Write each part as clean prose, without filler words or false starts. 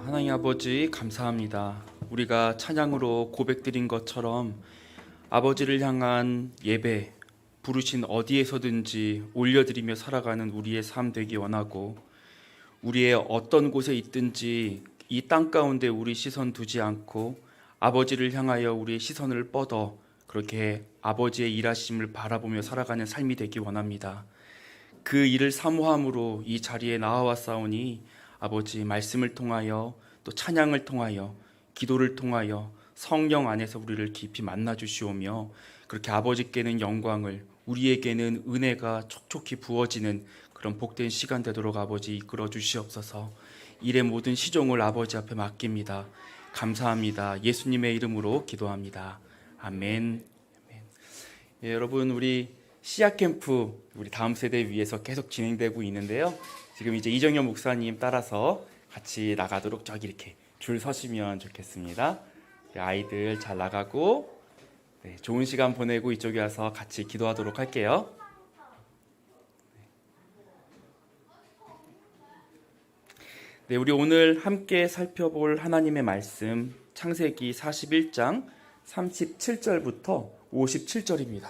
하나님 아버지 감사합니다. 우리가 찬양으로 고백드린 것처럼 아버지를 향한 예배, 부르신 어디에서든지 올려드리며 살아가는 우리의 삶 되기 원하고, 우리의 어떤 곳에 있든지 이 땅 가운데 우리 시선 두지 않고 아버지를 향하여 우리의 시선을 뻗어 그렇게 아버지의 일하심을 바라보며 살아가는 삶이 되기 원합니다. 그 일을 사모함으로 이 자리에 나와왔사오니 아버지 말씀을 통하여 또 찬양을 통하여 기도를 통하여 성령 안에서 우리를 깊이 만나 주시오며, 그렇게 아버지께는 영광을, 우리에게는 은혜가 촉촉히 부어지는 그런 복된 시간 되도록 아버지 이끌어 주시옵소서. 일의 모든 시종을 아버지 앞에 맡깁니다. 감사합니다. 예수님의 이름으로 기도합니다. 아멘. 예, 여러분, 우리 씨앗 캠프 우리 다음 세대 위해서 계속 진행되고 있는데요. 지금 이제 이정현 목사님 따라서 같이 나가도록 저기 이렇게 줄 서시면 좋겠습니다. 아이들 잘 나가고 좋은 시간 보내고 이쪽에 와서 같이 기도하도록 할게요. 네, 우리 오늘 함께 살펴볼 하나님의 말씀 창세기 41장 37절부터 57절입니다.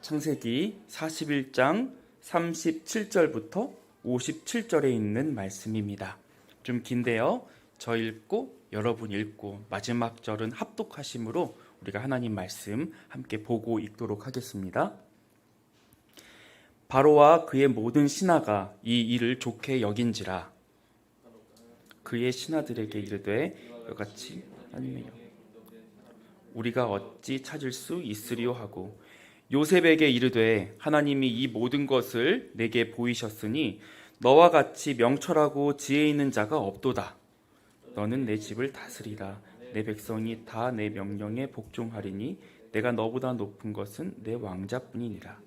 창세기 41장 37절부터 57절에 있는 말씀입니다. 좀 긴데요. 저 읽고 여러분 읽고 마지막 절은 합독하심으로 우리가 하나님 말씀 함께 보고 읽도록 하겠습니다. 바로와 그의 모든 신하가 이 일을 좋게 여긴지라 그의 신하들에게 이르되 이같이 하나님의 우리가 어찌 찾을 수 있으리요 하고 요셉에게 이르되 하나님이 이 모든 것을 내게 보이셨으니 너와 같이 명철하고 지혜 있는 자가 없도다. 너는 내 집을 다스리라. 내 백성이 다 내 명령에 복종하리니 내가 너보다 높은 것은 내 왕자뿐이니라.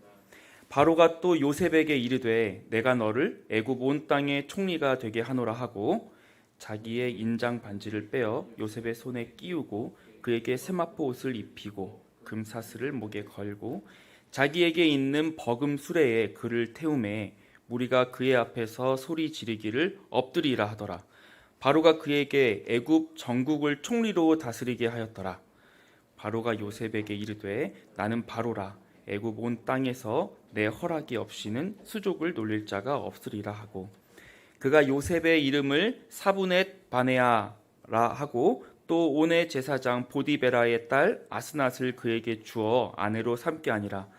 바로가 또 요셉에게 이르되 내가 너를 애굽 온 땅의 총리가 되게 하노라 하고 자기의 인장 반지를 빼어 요셉의 손에 끼우고 그에게 세마포 옷을 입히고 금사슬을 목에 걸고 자기에게 있는 버금 수레에 그를 태우매 무리가 그의 앞에서 소리 지르기를 엎드리라 하더라. 바로가 그에게 애굽 전국을 총리로 다스리게 하였더라. 바로가 요셉에게 이르되 나는 바로라. 애굽 온 땅에서 내 허락이 없이는 수족을 놀릴 자가 없으리라 하고 그가 요셉의 이름을 사브넷 바네아라 하고 또 온의 제사장 보디베라의 딸 아스낫을 그에게 주어 아내로 삼게 하니라.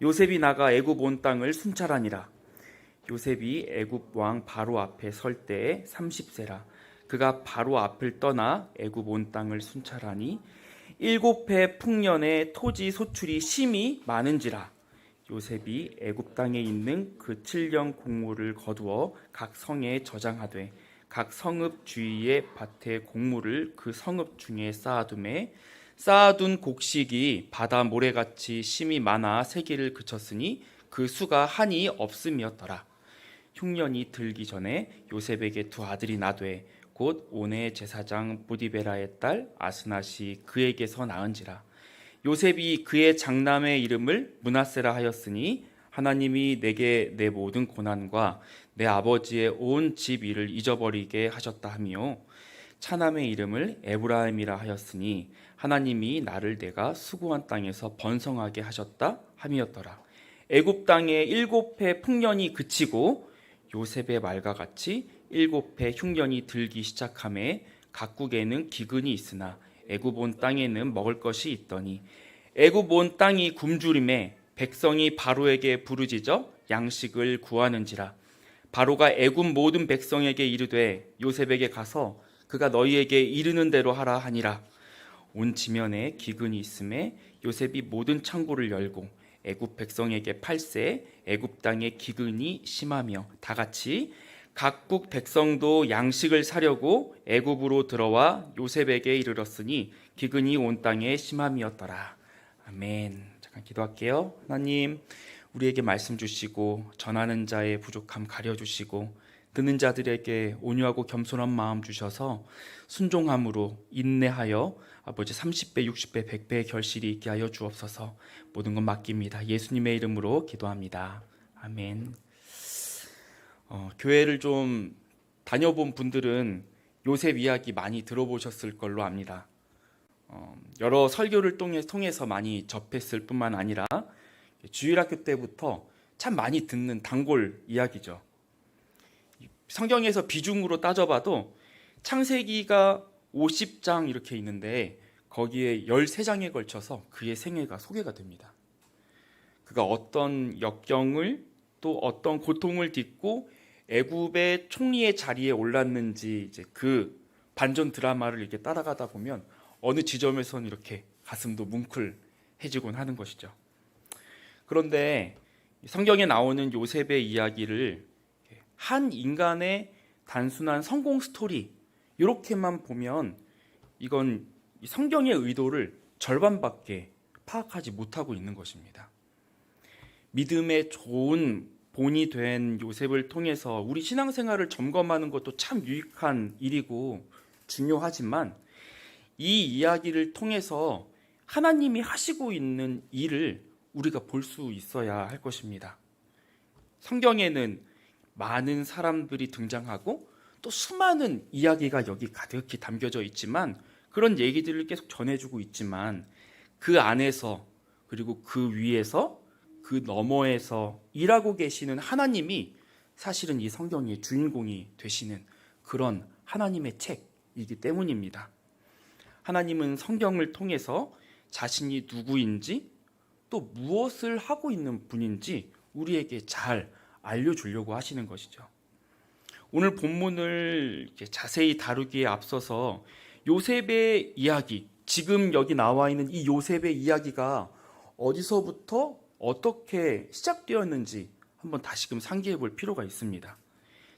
요셉이 나가 애굽 온 땅을 순찰하니라. 요셉이 애굽 왕 바로 앞에 설 때에 30세라. 그가 바로 앞을 떠나 애굽 온 땅을 순찰하니 7해 풍년에 토지 소출이 심히 많은지라. 요셉이 애굽 땅에 있는 그 7년 곡물을 거두어 각 성에 저장하되 각 성읍 주위의 밭에 곡물을 그 성읍 중에 쌓아두매 쌓아둔 곡식이 바다 모래같이 심이 많아 세기를 그쳤으니 그 수가 한이 없음이었더라. 흉년이 들기 전에 요셉에게 두 아들이 나되 곧 온의 제사장 보디베라의 딸 아스낫이 그에게서 낳은지라. 요셉이 그의 장남의 이름을 므낫세라 하였으니 하나님이 내게 내 모든 고난과 내 아버지의 온 집 일을 잊어버리게 하셨다 하며 차남의 이름을 에브라임이라 하였으니 하나님이 나를 내가 수고한 땅에서 번성하게 하셨다 함이었더라. 애굽 땅에 7해 풍년이 그치고 요셉의 말과 같이 7해 흉년이 들기 시작하매 각국에는 기근이 있으나 애굽 온 땅에는 먹을 것이 있더니 애굽 온 땅이 굶주림에 백성이 바로에게 부르짖어 양식을 구하는지라. 바로가 애굽 모든 백성에게 이르되 요셉에게 가서 그가 너희에게 이르는 대로 하라 하니라. 온 지면에 기근이 있음에 요셉이 모든 창고를 열고 애굽 백성에게 팔세 애굽 땅에 기근이 심하며 다같이 각국 백성도 양식을 사려고 애굽으로 들어와 요셉에게 이르렀으니 기근이 온 땅에 심함이었더라. 아멘. 잠깐 기도할게요. 하나님, 우리에게 말씀 주시고 전하는 자의 부족함 가려주시고 듣는 자들에게 온유하고 겸손한 마음 주셔서 순종함으로 인내하여 아버지 30배, 60배, 100배의 결실이 있게 하여 주옵소서. 모든 것 맡깁니다. 예수님의 이름으로 기도합니다. 아멘. 교회를 좀 다녀본 분들은 요셉 이야기 많이 들어보셨을 걸로 압니다. 여러 설교를 통해서 많이 접했을 뿐만 아니라 주일학교 때부터 참 많이 듣는 단골 이야기죠. 성경에서 비중으로 따져봐도 창세기가 50장 이렇게 있는데 거기에 13장에 걸쳐서 그의 생애가 소개가 됩니다. 그가 어떤 역경을 또 어떤 고통을 딛고 애굽의 총리의 자리에 올랐는지 이제 그 반전 드라마를 이렇게 따라가다 보면 어느 지점에서는 이렇게 가슴도 뭉클해지곤 하는 것이죠. 그런데 성경에 나오는 요셉의 이야기를 한 인간의 단순한 성공 스토리 이렇게만 보면 이건 성경의 의도를 절반밖에 파악하지 못하고 있는 것입니다. 믿음의 좋은 본이 된 요셉을 통해서 우리 신앙생활을 점검하는 것도 참 유익한 일이고 중요하지만 이 이야기를 통해서 하나님이 하시고 있는 일을 우리가 볼 수 있어야 할 것입니다. 성경에는 많은 사람들이 등장하고 또 수많은 이야기가 여기 가득히 담겨져 있지만 그런 얘기들을 계속 전해주고 있지만 그 안에서 그리고 그 위에서 그 너머에서 일하고 계시는 하나님이 사실은 이 성경의 주인공이 되시는 그런 하나님의 책이기 때문입니다. 하나님은 성경을 통해서 자신이 누구인지 또 무엇을 하고 있는 분인지 우리에게 잘 알려주려고 하시는 것이죠. 오늘 본문을 자세히 다루기에 앞서서 요셉의 이야기, 지금 여기 나와 있는 이 요셉의 이야기가 어디서부터 어떻게 시작되었는지 한번 다시금 상기해 볼 필요가 있습니다.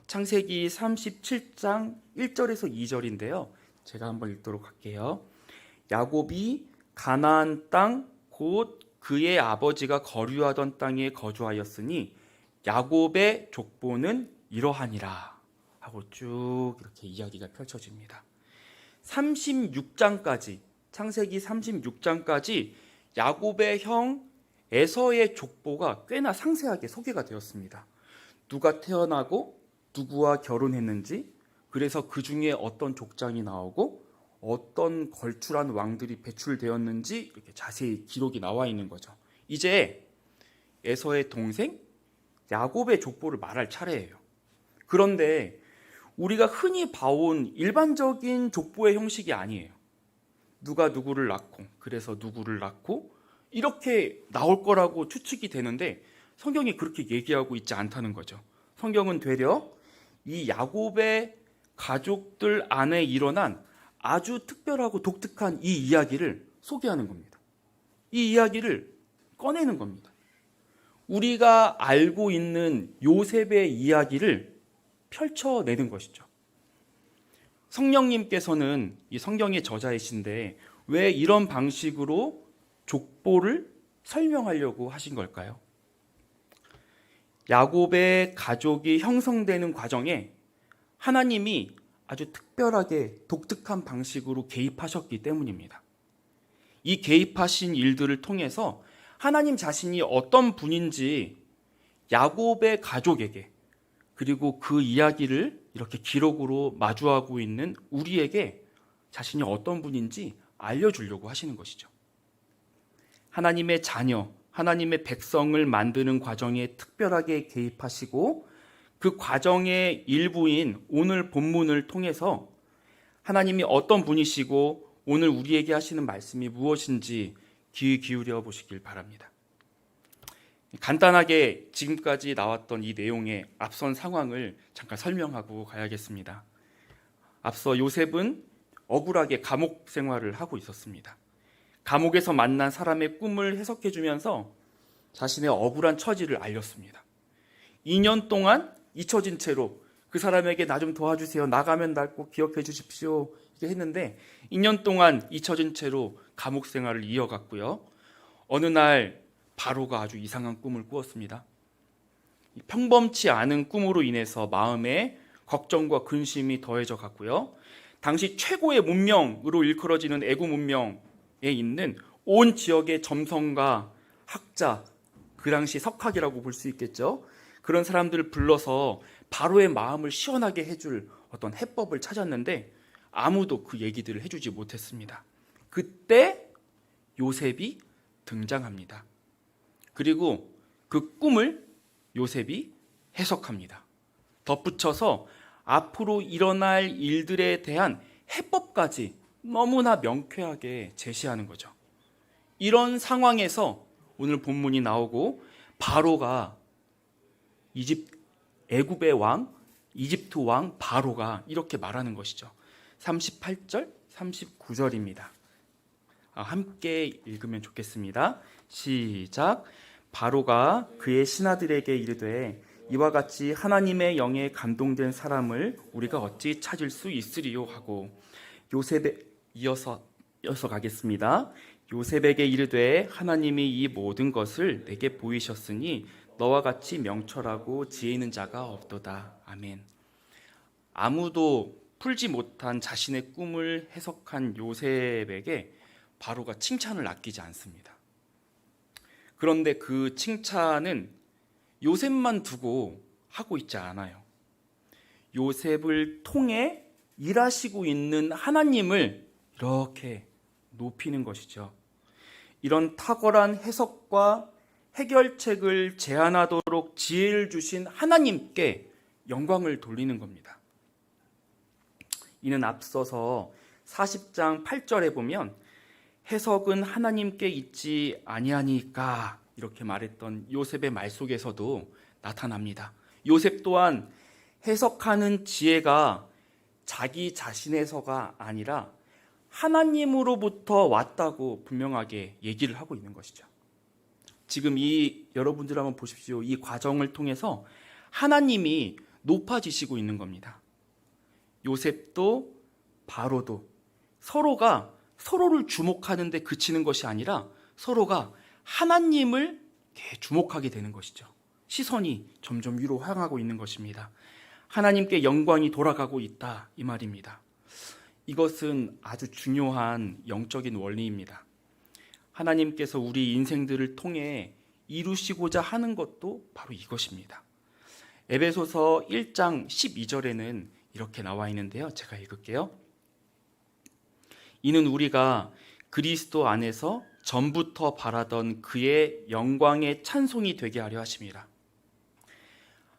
창세기 37장 1절에서 2절인데요. 제가 한번 읽도록 할게요. 야곱이 가나안 땅 곧 그의 아버지가 거류하던 땅에 거주하였으니 야곱의 족보는 이러하니라 하고 쭉 이렇게 이야기가 펼쳐집니다. 36장까지 창세기 36장까지 야곱의 형 에서의 족보가 꽤나 상세하게 소개가 되었습니다. 누가 태어나고 누구와 결혼했는지, 그래서 그 중에 어떤 족장이 나오고 어떤 걸출한 왕들이 배출되었는지 이렇게 자세히 기록이 나와 있는 거죠. 이제 에서의 동생 야곱의 족보를 말할 차례예요. 그런데 우리가 흔히 봐온 일반적인 족보의 형식이 아니에요. 누가 누구를 낳고 그래서 누구를 낳고 이렇게 나올 거라고 추측이 되는데 성경이 그렇게 얘기하고 있지 않다는 거죠. 성경은 되려 이 야곱의 가족들 안에 일어난 아주 특별하고 독특한 이 이야기를 소개하는 겁니다. 이 이야기를 꺼내는 겁니다. 우리가 알고 있는 요셉의 이야기를 펼쳐내는 것이죠. 성령님께서는 이 성경의 저자이신데 왜 이런 방식으로 족보를 설명하려고 하신 걸까요? 야곱의 가족이 형성되는 과정에 하나님이 아주 특별하게 독특한 방식으로 개입하셨기 때문입니다. 이 개입하신 일들을 통해서 하나님 자신이 어떤 분인지 야곱의 가족에게 그리고 그 이야기를 이렇게 기록으로 마주하고 있는 우리에게 자신이 어떤 분인지 알려주려고 하시는 것이죠. 하나님의 자녀, 하나님의 백성을 만드는 과정에 특별하게 개입하시고 그 과정의 일부인 오늘 본문을 통해서 하나님이 어떤 분이시고 오늘 우리에게 하시는 말씀이 무엇인지 귀 기울여 보시길 바랍니다. 간단하게 지금까지 나왔던 이 내용의 앞선 상황을 잠깐 설명하고 가야겠습니다. 앞서 요셉은 억울하게 감옥 생활을 하고 있었습니다. 감옥에서 만난 사람의 꿈을 해석해 주면서 자신의 억울한 처지를 알렸습니다. 2년 동안 잊혀진 채로 그 사람에게 나 좀 도와주세요. 나가면 날 꼭 기억해 주십시오. 이렇게 했는데 2년 동안 잊혀진 채로 감옥 생활을 이어갔고요. 어느 날 바로가 아주 이상한 꿈을 꾸었습니다. 평범치 않은 꿈으로 인해서 마음에 걱정과 근심이 더해져 갔고요. 당시 최고의 문명으로 일컬어지는 애국 문명에 있는 온 지역의 점성가, 학자, 그 당시 석학이라고 볼 수 있겠죠. 그런 사람들을 불러서 바로의 마음을 시원하게 해줄 어떤 해법을 찾았는데 아무도 그 얘기들을 해주지 못했습니다. 그때 요셉이 등장합니다. 그리고 그 꿈을 요셉이 해석합니다. 덧붙여서 앞으로 일어날 일들에 대한 해법까지 너무나 명쾌하게 제시하는 거죠. 이런 상황에서 오늘 본문이 나오고 바로가 애굽의 왕, 이집트 왕 바로가 이렇게 말하는 것이죠. 38절, 39절입니다. 함께 읽으면 좋겠습니다. 시작. 바로가 그의 신하들에게 이르되 이와 같이 하나님의 영에 감동된 사람을 우리가 어찌 찾을 수 있으리요 하고 요셉에 이어서 가겠습니다. 요셉에게 이르되 하나님이 이 모든 것을 내게 보이셨으니 너와 같이 명철하고 지혜 있는 자가 없도다. 아멘. 아무도 풀지 못한 자신의 꿈을 해석한 요셉에게 바로가 칭찬을 아끼지 않습니다. 그런데 그 칭찬은 요셉만 두고 하고 있지 않아요. 요셉을 통해 일하시고 있는 하나님을 이렇게 높이는 것이죠. 이런 탁월한 해석과 해결책을 제안하도록 지혜를 주신 하나님께 영광을 돌리는 겁니다. 이는 앞서서 40장 8절에 보면 해석은 하나님께 있지 아니하니까 이렇게 말했던 요셉의 말 속에서도 나타납니다. 요셉 또한 해석하는 지혜가 자기 자신에서가 아니라 하나님으로부터 왔다고 분명하게 얘기를 하고 있는 것이죠. 지금 여러분들 한번 보십시오. 이 과정을 통해서 하나님이 높아지시고 있는 겁니다. 요셉도 바로도 서로가 서로를 주목하는 데 그치는 것이 아니라 서로가 하나님을 주목하게 되는 것이죠. 시선이 점점 위로 향하고 있는 것입니다. 하나님께 영광이 돌아가고 있다 이 말입니다. 이것은 아주 중요한 영적인 원리입니다. 하나님께서 우리 인생들을 통해 이루시고자 하는 것도 바로 이것입니다. 에베소서 1장 12절에는 이렇게 나와 있는데요. 제가 읽을게요. 이는 우리가 그리스도 안에서 전부터 바라던 그의 영광의 찬송이 되게 하려 하심이라.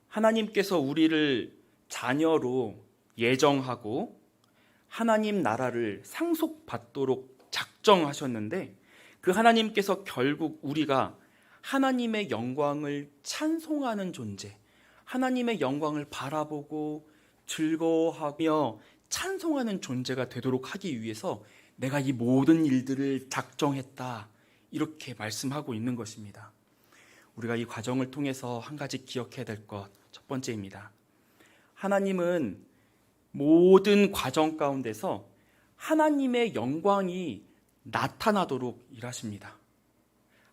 하나님께서 우리를 자녀로 예정하고 하나님 나라를 상속받도록 작정하셨는데 그 하나님께서 결국 우리가 하나님의 영광을 찬송하는 존재, 하나님의 영광을 바라보고 즐거워하며 찬송하는 존재가 되도록 하기 위해서 내가 이 모든 일들을 작정했다 이렇게 말씀하고 있는 것입니다. 우리가 이 과정을 통해서 한 가지 기억해야 될 것 첫 번째입니다. 하나님은 모든 과정 가운데서 하나님의 영광이 나타나도록 일하십니다.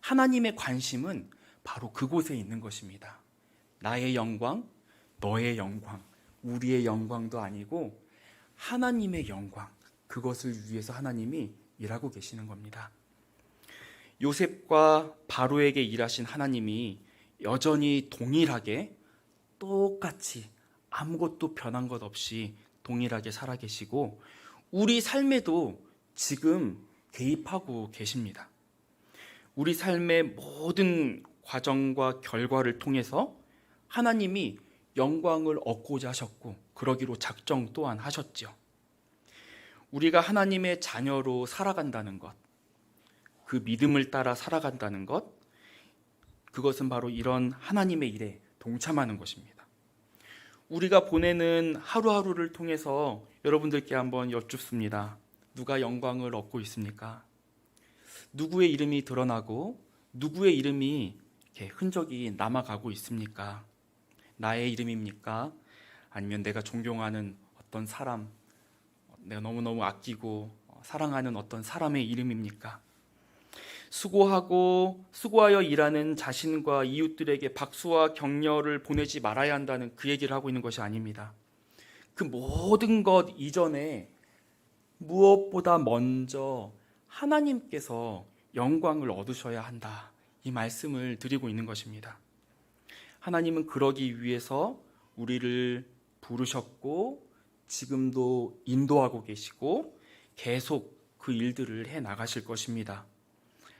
하나님의 관심은 바로 그곳에 있는 것입니다. 나의 영광, 너의 영광, 우리의 영광도 아니고 하나님의 영광, 그것을 위해서 하나님이 일하고 계시는 겁니다. 요셉과 바로에게 일하신 하나님이 여전히 동일하게 똑같이 아무것도 변한 것 없이 동일하게 살아계시고 우리 삶에도 지금 개입하고 계십니다. 우리 삶의 모든 과정과 결과를 통해서 하나님이 영광을 얻고자 하셨고 그러기로 작정 또한 하셨죠. 우리가 하나님의 자녀로 살아간다는 것, 그 믿음을 따라 살아간다는 것, 그것은 바로 이런 하나님의 일에 동참하는 것입니다. 우리가 보내는 하루하루를 통해서 여러분들께 한번 여쭙습니다. 누가 영광을 얻고 있습니까? 누구의 이름이 드러나고 누구의 이름이 이렇게 흔적이 남아가고 있습니까? 나의 이름입니까? 아니면 내가 존경하는 어떤 사람, 내가 너무너무 아끼고 사랑하는 어떤 사람의 이름입니까? 수고하여 일하는 자신과 이웃들에게 박수와 격려를 보내지 말아야 한다는 그 얘기를 하고 있는 것이 아닙니다. 그 모든 것 이전에 무엇보다 먼저 하나님께서 영광을 얻으셔야 한다. 이 말씀을 드리고 있는 것입니다. 하나님은 그러기 위해서 우리를 부르셨고 지금도 인도하고 계시고 계속 그 일들을 해 나가실 것입니다.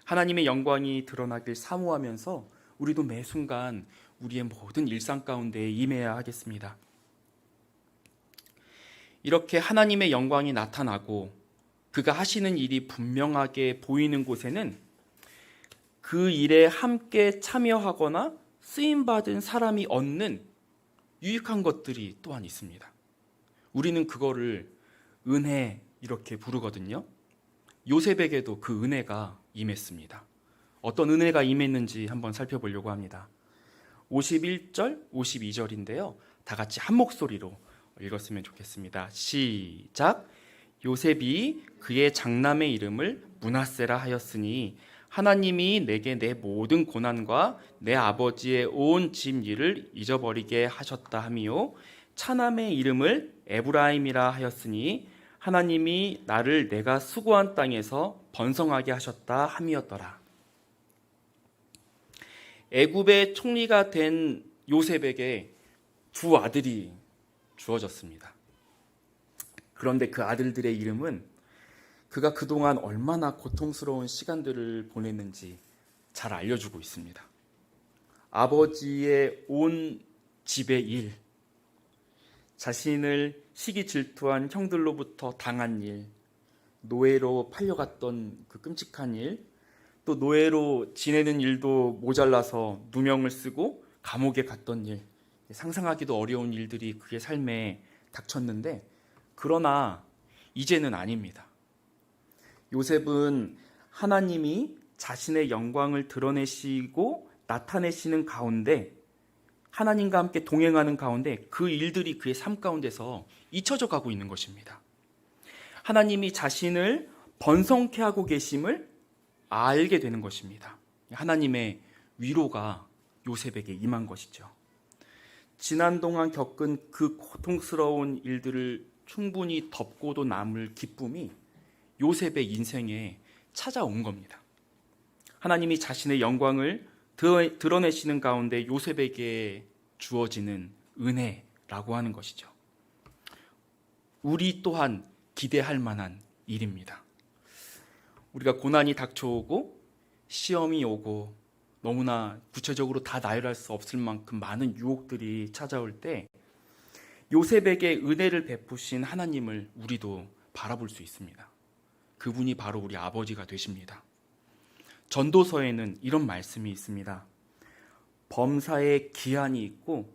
하나님의 영광이 드러나길 사모하면서 우리도 매 순간 우리의 모든 일상 가운데 임해야 하겠습니다. 이렇게 하나님의 영광이 나타나고 그가 하시는 일이 분명하게 보이는 곳에는 그 일에 함께 참여하거나 쓰임받은 사람이 얻는 유익한 것들이 또한 있습니다. 우리는 그거를 은혜 이렇게 부르거든요. 요셉에게도 그 은혜가 임했습니다. 어떤 은혜가 임했는지 한번 살펴보려고 합니다. 51절, 52절인데요. 다 같이 한 목소리로 읽었으면 좋겠습니다. 시작. 요셉이 그의 장남의 이름을 므낫세라 하였으니 하나님이 내게 내 모든 고난과 내 아버지의 온 집 일을 잊어버리게 하셨다 하미요, 차남의 이름을 에브라임이라 하였으니 하나님이 나를 내가 수고한 땅에서 번성하게 하셨다 함이었더라. 애굽의 총리가 된 요셉에게 두 아들이 주어졌습니다. 그런데 그 아들들의 이름은 그가 그동안 얼마나 고통스러운 시간들을 보냈는지 잘 알려주고 있습니다. 아버지의 온 집의 일, 자신을 시기 질투한 형들로부터 당한 일, 노예로 팔려갔던 그 끔찍한 일, 또 노예로 지내는 일도 모자라서 누명을 쓰고 감옥에 갔던 일, 상상하기도 어려운 일들이 그의 삶에 닥쳤는데, 그러나 이제는 아닙니다. 요셉은 하나님이 자신의 영광을 드러내시고 나타내시는 가운데, 하나님과 함께 동행하는 가운데 그 일들이 그의 삶 가운데서 잊혀져 가고 있는 것입니다. 하나님이 자신을 번성케 하고 계심을 알게 되는 것입니다. 하나님의 위로가 요셉에게 임한 것이죠. 지난 동안 겪은 그 고통스러운 일들을 충분히 덮고도 남을 기쁨이 요셉의 인생에 찾아온 겁니다. 하나님이 자신의 영광을 드러내시는 가운데 요셉에게 주어지는 은혜라고 하는 것이죠. 우리 또한 기대할 만한 일입니다. 우리가 고난이 닥쳐오고 시험이 오고 너무나 구체적으로 다 나열할 수 없을 만큼 많은 유혹들이 찾아올 때 요셉에게 은혜를 베푸신 하나님을 우리도 바라볼 수 있습니다. 그분이 바로 우리 아버지가 되십니다. 전도서에는 이런 말씀이 있습니다. 범사에 기한이 있고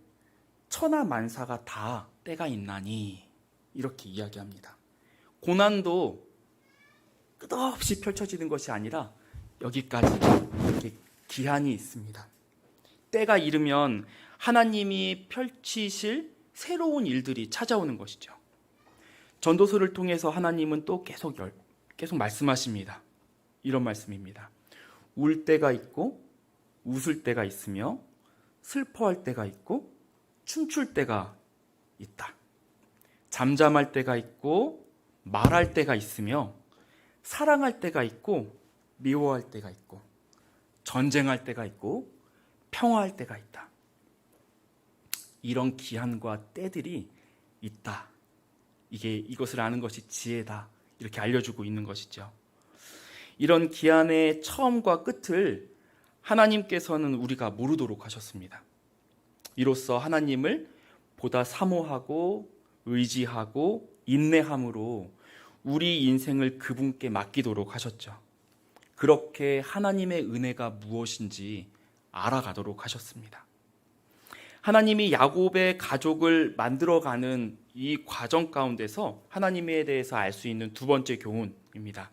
천하 만사가 다 때가 있나니, 이렇게 이야기합니다. 고난도 끝없이 펼쳐지는 것이 아니라 여기까지 이렇게 기한이 있습니다. 때가 이르면 하나님이 펼치실 새로운 일들이 찾아오는 것이죠. 전도서를 통해서 하나님은 또 계속 말씀하십니다. 이런 말씀입니다. 울 때가 있고 웃을 때가 있으며 슬퍼할 때가 있고 춤출 때가 있다. 잠잠할 때가 있고 말할 때가 있으며 사랑할 때가 있고 미워할 때가 있고 전쟁할 때가 있고 평화할 때가 있다. 이런 기한과 때들이 있다. 이것을 아는 것이 지혜다. 이렇게 알려주고 있는 것이죠. 이런 기한의 처음과 끝을 하나님께서는 우리가 모르도록 하셨습니다. 이로써 하나님을 보다 사모하고 의지하고 인내함으로 우리 인생을 그분께 맡기도록 하셨죠. 그렇게 하나님의 은혜가 무엇인지 알아가도록 하셨습니다. 하나님이 야곱의 가족을 만들어가는 이 과정 가운데서 하나님에 대해서 알 수 있는 두 번째 교훈입니다.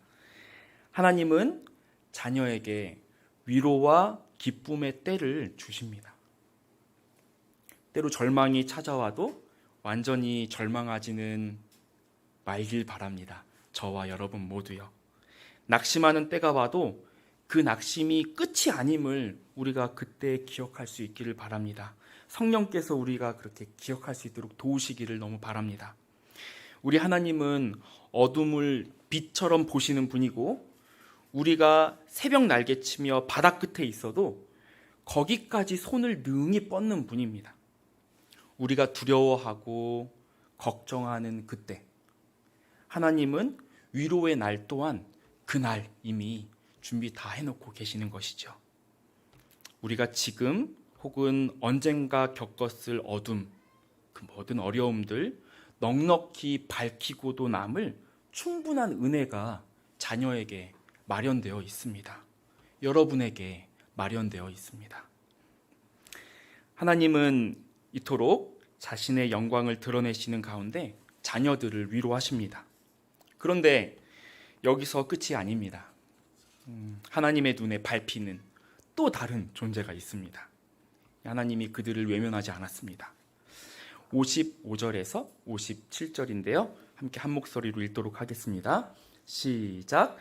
하나님은 자녀에게 위로와 기쁨의 때를 주십니다. 때로 절망이 찾아와도 완전히 절망하지는 말길 바랍니다. 저와 여러분 모두요. 낙심하는 때가 와도 그 낙심이 끝이 아님을 우리가 그때 기억할 수 있기를 바랍니다. 성령께서 우리가 그렇게 기억할 수 있도록 도우시기를 너무 바랍니다. 우리 하나님은 어둠을 빛처럼 보시는 분이고, 우리가 새벽 날개치며 바다 끝에 있어도 거기까지 손을 능히 뻗는 분입니다. 우리가 두려워하고 걱정하는 그때 하나님은 위로의 날 또한 그날 이미 준비 다 해놓고 계시는 것이죠. 우리가 지금 혹은 언젠가 겪었을 어둠, 그 모든 어려움들 넉넉히 밝히고도 남을 충분한 은혜가 자녀에게 마련되어 있습니다. 여러분에게 마련되어 있습니다. 하나님은 이토록 자신의 영광을 드러내시는 가운데 자녀들을 위로하십니다. 그런데 여기서 끝이 아닙니다. 하나님의 눈에 밟히는 또 다른 존재가 있습니다. 하나님이 그들을 외면하지 않았습니다. 55절에서 57절인데요. 함께 한 목소리로 읽도록 하겠습니다. 시작.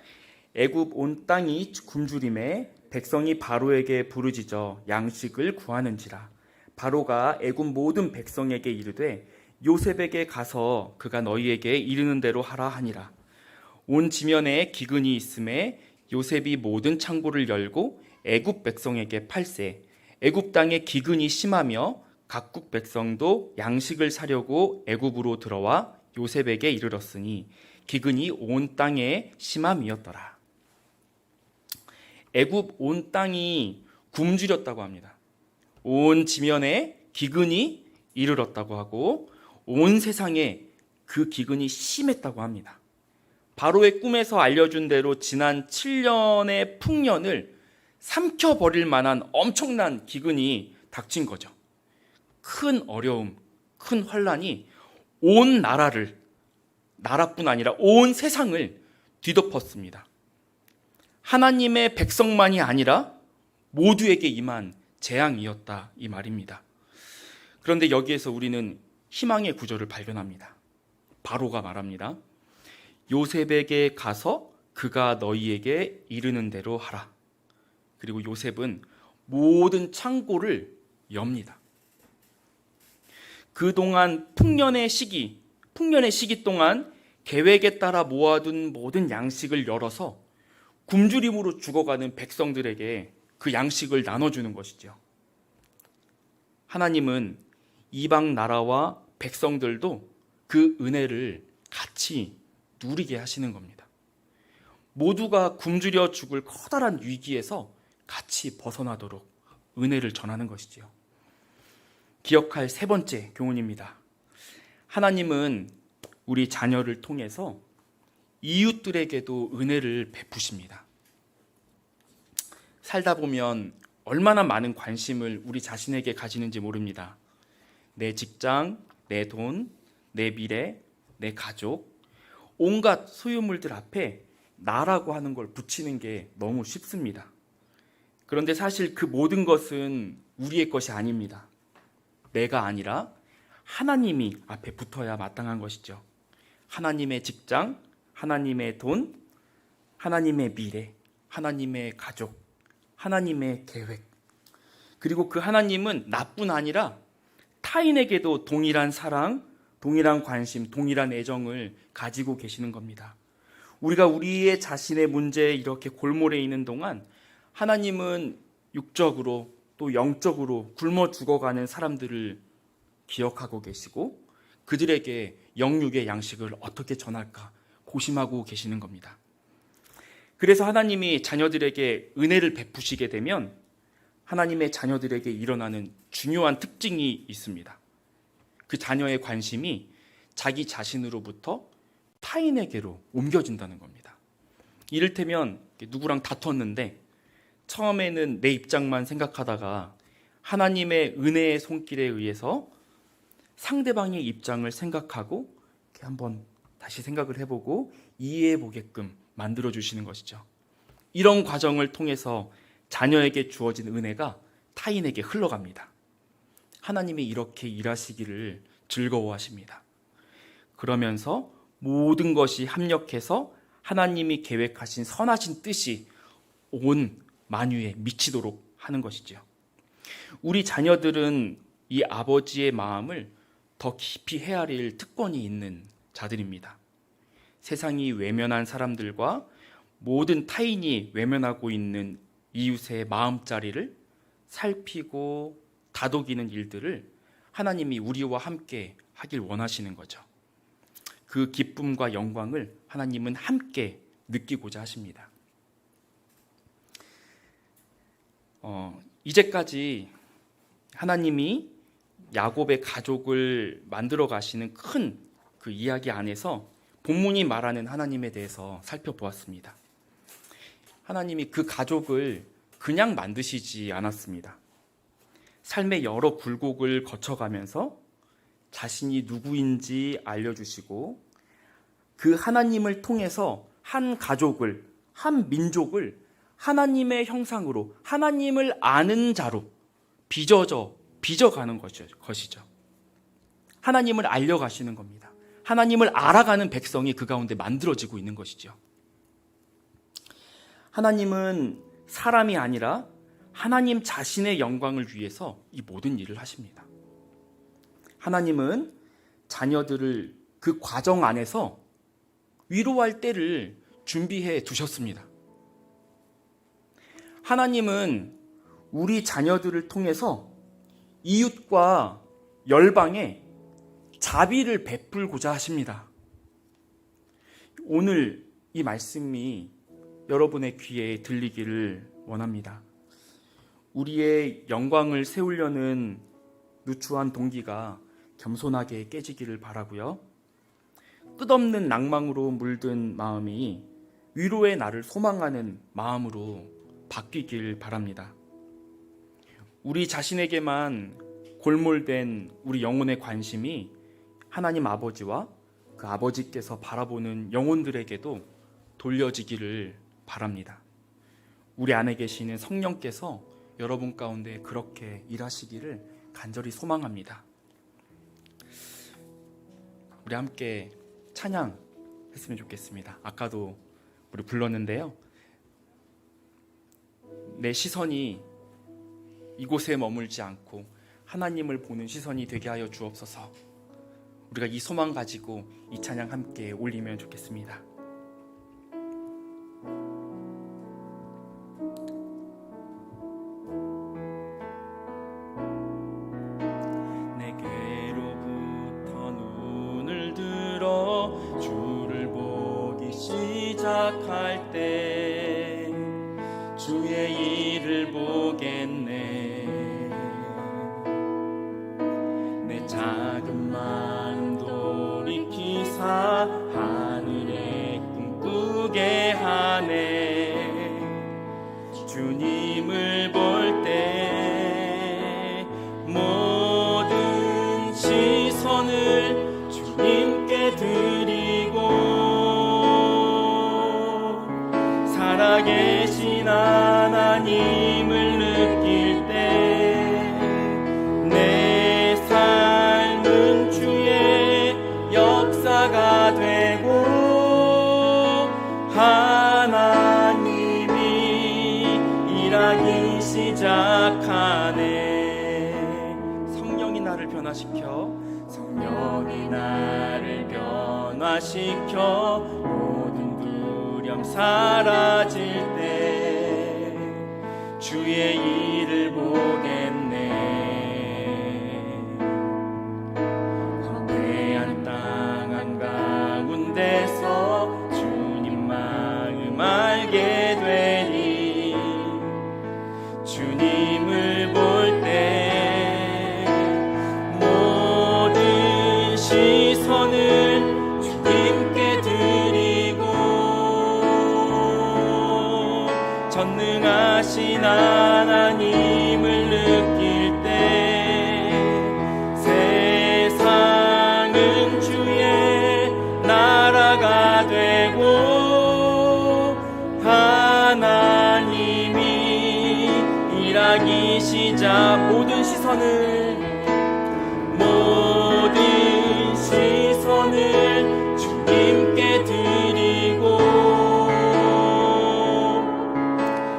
애굽 온 땅이 굶주림에 백성이 바로에게 부르짖어 양식을 구하는지라. 바로가 애굽 모든 백성에게 이르되 요셉에게 가서 그가 너희에게 이르는 대로 하라 하니라. 온 지면에 기근이 있음에 요셉이 모든 창고를 열고 애굽 백성에게 팔세. 애굽 땅에 기근이 심하며 각국 백성도 양식을 사려고 애굽으로 들어와 요셉에게 이르렀으니 기근이 온 땅에 심함이었더라. 애굽 온 땅이 굶주렸다고 합니다. 온 지면에 기근이 이르렀다고 하고 온 세상에 그 기근이 심했다고 합니다. 바로의 꿈에서 알려준 대로 지난 7년의 풍년을 삼켜버릴 만한 엄청난 기근이 닥친 거죠. 큰 어려움, 큰 환란이 온 나라뿐 아니라 온 세상을 뒤덮었습니다. 하나님의 백성만이 아니라 모두에게 임한 재앙이었다 이 말입니다. 그런데 여기에서 우리는 희망의 구절을 발견합니다. 바로가 말합니다. 요셉에게 가서 그가 너희에게 이르는 대로 하라. 그리고 요셉은 모든 창고를 엽니다. 그동안 풍년의 시기 동안 계획에 따라 모아둔 모든 양식을 열어서 굶주림으로 죽어가는 백성들에게 그 양식을 나눠주는 것이죠. 하나님은 이방 나라와 백성들도 그 은혜를 같이 누리게 하시는 겁니다. 모두가 굶주려 죽을 커다란 위기에서 같이 벗어나도록 은혜를 전하는 것이지요. 기억할 세 번째 교훈입니다. 하나님은 우리 자녀를 통해서 이웃들에게도 은혜를 베푸십니다. 살다 보면 얼마나 많은 관심을 우리 자신에게 가지는지 모릅니다. 내 직장, 내 돈, 내 미래, 내 가족, 온갖 소유물들 앞에 나라고 하는 걸 붙이는 게 너무 쉽습니다. 그런데 사실 그 모든 것은 우리의 것이 아닙니다. 내가 아니라 하나님이 앞에 붙어야 마땅한 것이죠. 하나님의 직장, 하나님의 돈, 하나님의 미래, 하나님의 가족, 하나님의 계획. 그리고 그 하나님은 나뿐 아니라 타인에게도 동일한 사랑, 동일한 관심, 동일한 애정을 가지고 계시는 겁니다. 우리가 우리의 자신의 문제에 이렇게 골몰해 있는 동안 하나님은 육적으로 또 영적으로 굶어 죽어가는 사람들을 기억하고 계시고 그들에게 영육의 양식을 어떻게 전할까 고심하고 계시는 겁니다. 그래서 하나님이 자녀들에게 은혜를 베푸시게 되면 하나님의 자녀들에게 일어나는 중요한 특징이 있습니다. 그 자녀의 관심이 자기 자신으로부터 타인에게로 옮겨진다는 겁니다. 이를테면 누구랑 다퉜는데 처음에는 내 입장만 생각하다가 하나님의 은혜의 손길에 의해서 상대방의 입장을 생각하고 한번 다시 생각을 해보고 이해해 보게끔 만들어 주시는 것이죠. 이런 과정을 통해서 자녀에게 주어진 은혜가 타인에게 흘러갑니다. 하나님이 이렇게 일하시기를 즐거워하십니다. 그러면서 모든 것이 합력해서 하나님이 계획하신 선하신 뜻이 온 만유에 미치도록 하는 것이죠. 우리 자녀들은 이 아버지의 마음을 더 깊이 헤아릴 특권이 있는 자들입니다. 세상이 외면한 사람들과 모든 타인이 외면하고 있는 이웃의 마음자리를 살피고 다독이는 일들을 하나님이 우리와 함께 하길 원하시는 거죠. 그 기쁨과 영광을 하나님은 함께 느끼고자 하십니다. 이제까지 하나님이 야곱의 가족을 만들어 가시는 큰 그 이야기 안에서 본문이 말하는 하나님에 대해서 살펴보았습니다. 하나님이 그 가족을 그냥 만드시지 않았습니다. 삶의 여러 굴곡을 거쳐가면서 자신이 누구인지 알려주시고 그 하나님을 통해서 한 가족을, 한 민족을 하나님의 형상으로, 하나님을 아는 자로 빚어가는 것이죠. 하나님을 알려가시는 겁니다. 하나님을 알아가는 백성이 그 가운데 만들어지고 있는 것이죠. 하나님은 사람이 아니라 하나님 자신의 영광을 위해서 이 모든 일을 하십니다. 하나님은 자녀들을 그 과정 안에서 위로할 때를 준비해 두셨습니다. 하나님은 우리 자녀들을 통해서 이웃과 열방에 자비를 베풀고자 하십니다. 오늘 이 말씀이 여러분의 귀에 들리기를 원합니다. 우리의 영광을 세우려는 누추한 동기가 겸손하게 깨지기를 바라고요. 끝없는 낭망으로 물든 마음이 위로의 날을 소망하는 마음으로 바뀌길 바랍니다. 우리 자신에게만 골몰된 우리 영혼의 관심이 하나님 아버지와 그 아버지께서 바라보는 영혼들에게도 돌려지기를 바랍니다. 우리 안에 계시는 성령께서 여러분 가운데 그렇게 일하시기를 간절히 소망합니다. 우리 함께 찬양했으면 좋겠습니다. 아까도 우리 불렀는데요. 내 시선이 이곳에 머물지 않고 하나님을 보는 시선이 되게 하여 주옵소서. 우리가 이 소망 가지고 이 찬양 함께 올리면 좋겠습니다. 내게로부터 눈을 들어 주를 보기 시작할 때 주의 일을 보겠네. 내 작은 마음 돌이키사 하늘에 꿈꾸게 하네. 주님을 볼 때 모든 시선을 주님께 드리고 살아계신 하나님을 느낄 때 내 삶은 주의 역사가 되고 하나님이 일하기 시작하네. 성령이 나를 변화시켜 모든 두려움 사라질 때 주의 일을 보겠네. 거대한 땅 한가운데서 주님 마음 알게 되리. 주님을 볼 때 모든 시선을 주님께 드리고 전능하신 하나님을 느낄 때 세상은 주의 나라가 되고 하나님이 일하기 시작. 모든 시선을 주님께 드리고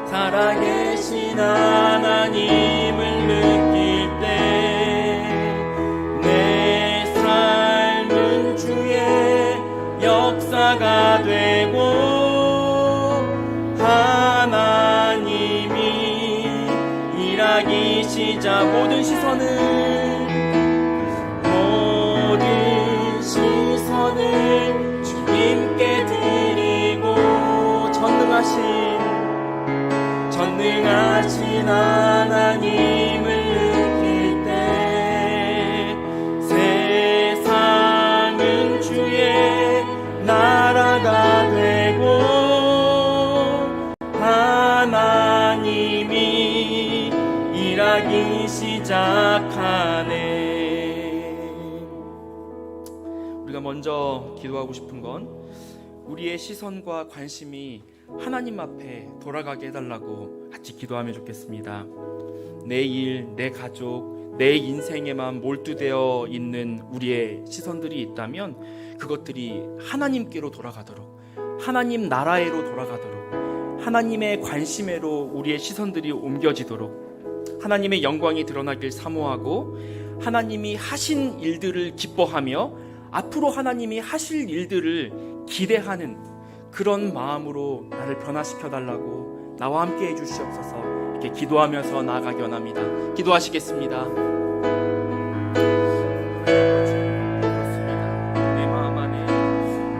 살아계신 하나님을 느낄 때 내 삶은 주의 역사가 되고 하나님이 일하기 시작. 모든 시선을 생각하네. 우리가 먼저 기도하고 싶은 건 우리의 시선과 관심이 하나님 앞에 돌아가게 해달라고 같이 기도하면 좋겠습니다. 내 일, 내 가족, 내 인생에만 몰두되어 있는 우리의 시선들이 있다면 그것들이 하나님께로 돌아가도록, 하나님 나라에로 돌아가도록, 하나님의 관심에로 우리의 시선들이 옮겨지도록, 하나님의 영광이 드러나길 사모하고 하나님이 하신 일들을 기뻐하며 앞으로 하나님이 하실 일들을 기대하는 그런 마음으로 나를 변화시켜 달라고 나와 함께 해주시옵소서. 이렇게 기도하면서 나아가기 원합니다. 기도하시겠습니다. 내 마음 안에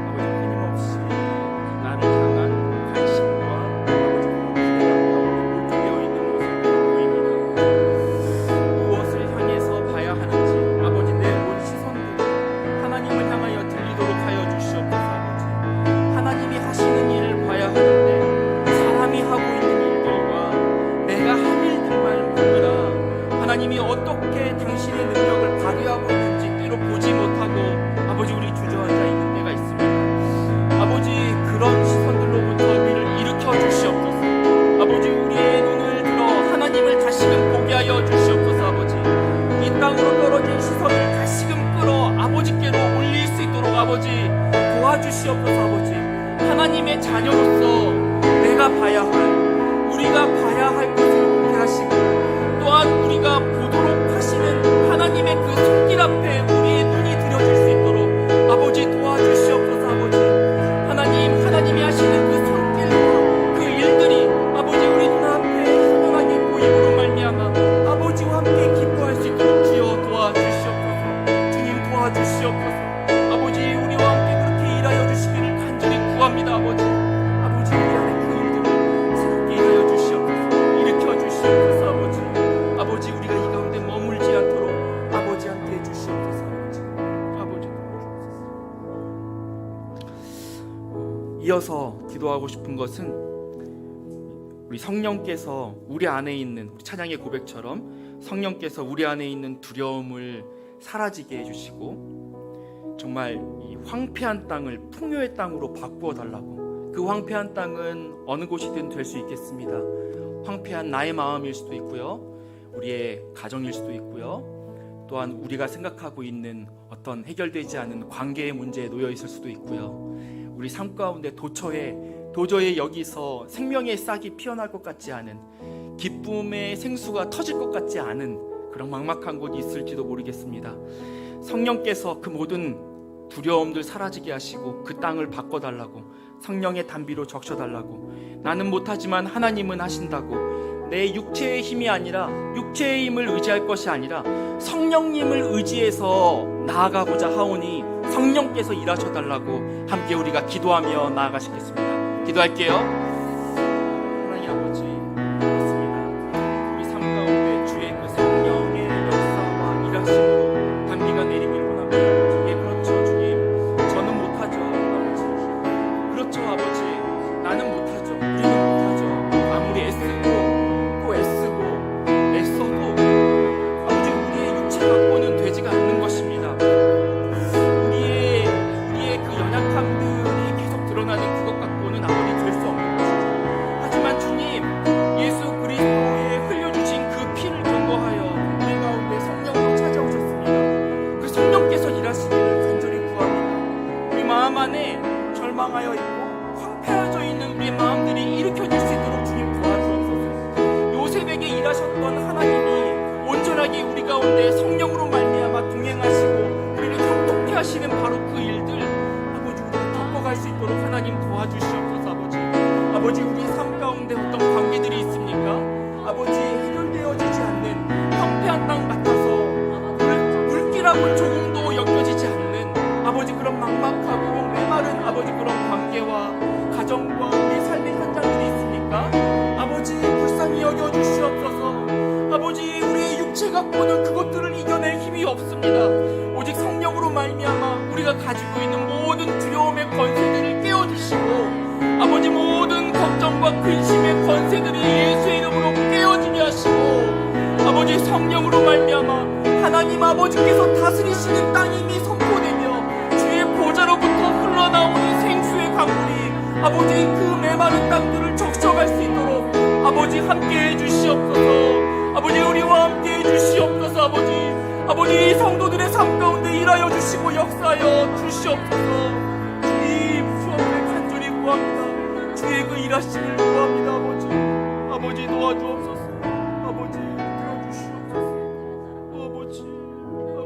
아버지 끊임없이 나를 향한 관심과 아버지 몰두되어 있는 모습이 보입니다. 무엇을 향해서 봐야 하는지 아버지 내 온 시선들이 하나님을 향하여 들리도록 하여 주시옵소서. 아버지 하나님이 하시는 일을 봐야 하는데 사람이 하고 있는 일들과 내가 할 일들만 보느라 하나님이 어떻게 당신의 능력을 발휘하고 있는지 때로 보지 못하고 아버지 우리 주저앉아 있는 때가 있습니다. 아버지 그런 시선들로부터 우리를 일으켜 주시옵소서. 아버지 우리의 눈을 들어 하나님을 다시금 보게 하여 주시옵소서. 아버지 이 땅으로 떨어진 시선을 다시금 끌어 아버지께로 올릴 수 있도록 아버지 도와주시옵소서. 아버지 하나님의 자녀로서 내가 봐야 할 우리가 봐야 할 것을 보게 하시고 또한 우리가 보도록 하시는 하나님의 그 손길 앞에 우리의 눈이 들여질 수 있도록 아버지 도와주시옵소서. 아버지 하나님이 하시는 그 손길과 그 일들이 아버지 우리 눈앞에 선명하게 보임으로 말미암아 아버지와 함께 기뻐할 수 있도록 주여 도와주시옵소서. 주님 도와주시옵소서. 아버지 우리와 함께 그렇게 일하여 주시기를 간절히 구합니다. 아버지 우리 안에 그 일들을 새롭게 일하여 주시옵소서. 일으켜 주시옵소서. 아버지 우리가 이 가운데 머물지 않도록 아버지한테 해주시옵소서. 아버지 이어서 기도하고 싶은 것은 우리 성령께서 우리 안에 있는 우리 찬양의 고백처럼 성령께서 우리 안에 있는 두려움을 사라지게 해주시고 정말 이 황폐한 땅을 풍요의 땅으로 바꾸어 달라고. 그 황폐한 땅은 어느 곳이든 될 수 있겠습니다. 황폐한 나의 마음일 수도 있고요, 우리의 가정일 수도 있고요, 또한 우리가 생각하고 있는 어떤 해결되지 않은 관계의 문제에 놓여 있을 수도 있고요, 우리 삶 가운데 도저히 여기서 생명의 싹이 피어날 것 같지 않은, 기쁨의 생수가 터질 것 같지 않은 그런 막막한 곳이 있을지도 모르겠습니다. 성령께서 그 모든 두려움들 사라지게 하시고 그 땅을 바꿔달라고, 성령의 단비로 적셔달라고. 나는 못하지만 하나님은 하신다고. 내 육체의 힘이 아니라, 육체의 힘을 의지할 것이 아니라 성령님을 의지해서 나아가고자 하오니 성령께서 일하셔달라고 함께 우리가 기도하며 나아가시겠습니다. 기도할게요. 하나님 아버지, 그렇습니다. 우리 삶 가운데 주의 그 성령의 역사와 일하심으로 단비가 내리길 원합니다. 예, 그렇죠 주님, 저는 못하죠 아버지. 그렇죠 아버지, 나는 못하죠. 우리는 못하죠. 아무리 애쓰고 또 애써도 아버지 우리의 육체 갖고는 되지가 않는 것입니다. 우리의 그 연약함들이 계속 드러나는 그것 갖고는 아버지 될 수 없는 것이죠. 하지만 주님, 예수 그리스도의 흘려주신 그 피를 근거하여 우리 가운데 성령으로 찾아오셨습니다. 그 성령께서 일하시기를 간절히 구합니다. 우리 마음 안에 절망하여 있고 황폐해져 있는 우리의 마음들이 일으켜질 수 있도록 주님 도와주옵소서. 요셉에게 일하셨던 하나님이 온전하게 우리 가운데 성령으로 말미암아 동행하시고 우리를 형통케 하시는 바로 그 일들 아버지 우리가 겪어갈 수 있도록 하나님 도와주시옵소서. 아버지 우리 삶 가운데 어떤 관계들이 있습니까? 아버지 해결되어지지 않는 황폐한 땅 같아서 물기라고 조금도 엮여지지 않는 아버지 그런 막막하고 메마른 아버지 그런 관계와 가정과 우리 삶의 현장들이 있습니까? 아버지 불쌍히 여겨주시옵소서. 아버지 우리의 육체 갖고는 그것들을 이겨낼 힘이 없습니다. 오직 성령으로 말미암아 우리가 가지고 있는 모든 두려움의 권세들을 깨워주시고 아버지 모든 걱정과 근심의 권세들이 예수의 이름으로 깨어지게 하시고 아버지 성령으로 말미암아 하나님 아버지께서 다스리시는 땅이 이미 선포되며 주의 보좌로부터 흘러나오는 생수의 강물이 아버지 그 메마른 땅들을 적셔갈 수 있도록 아버지 함께해 주시옵소서. 아버지 우리와 함께해 주시옵소서. 아버지 이 성도들의 삶 가운데 일하여 주시고 역사하여 주시옵소서. 주님 주 앞에 간절히 구합니다. 주의 그 일하심을 구합니다. 아버지 도와주옵소서. 아버지 들어주시옵소서. 아버지 도와주시옵소서.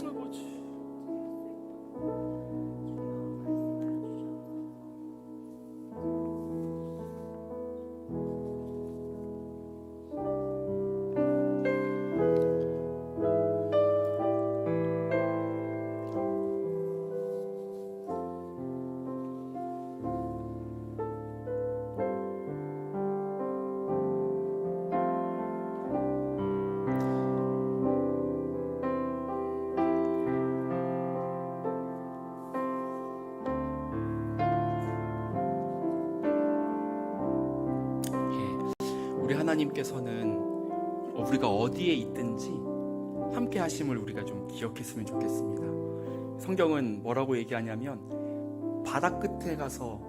아버지 우리 하나님께서는 우리가 어디에 있든지 함께 하심을 우리가 좀 기억했으면 좋겠습니다. 성경은 뭐라고 얘기하냐면 바다 끝에 가서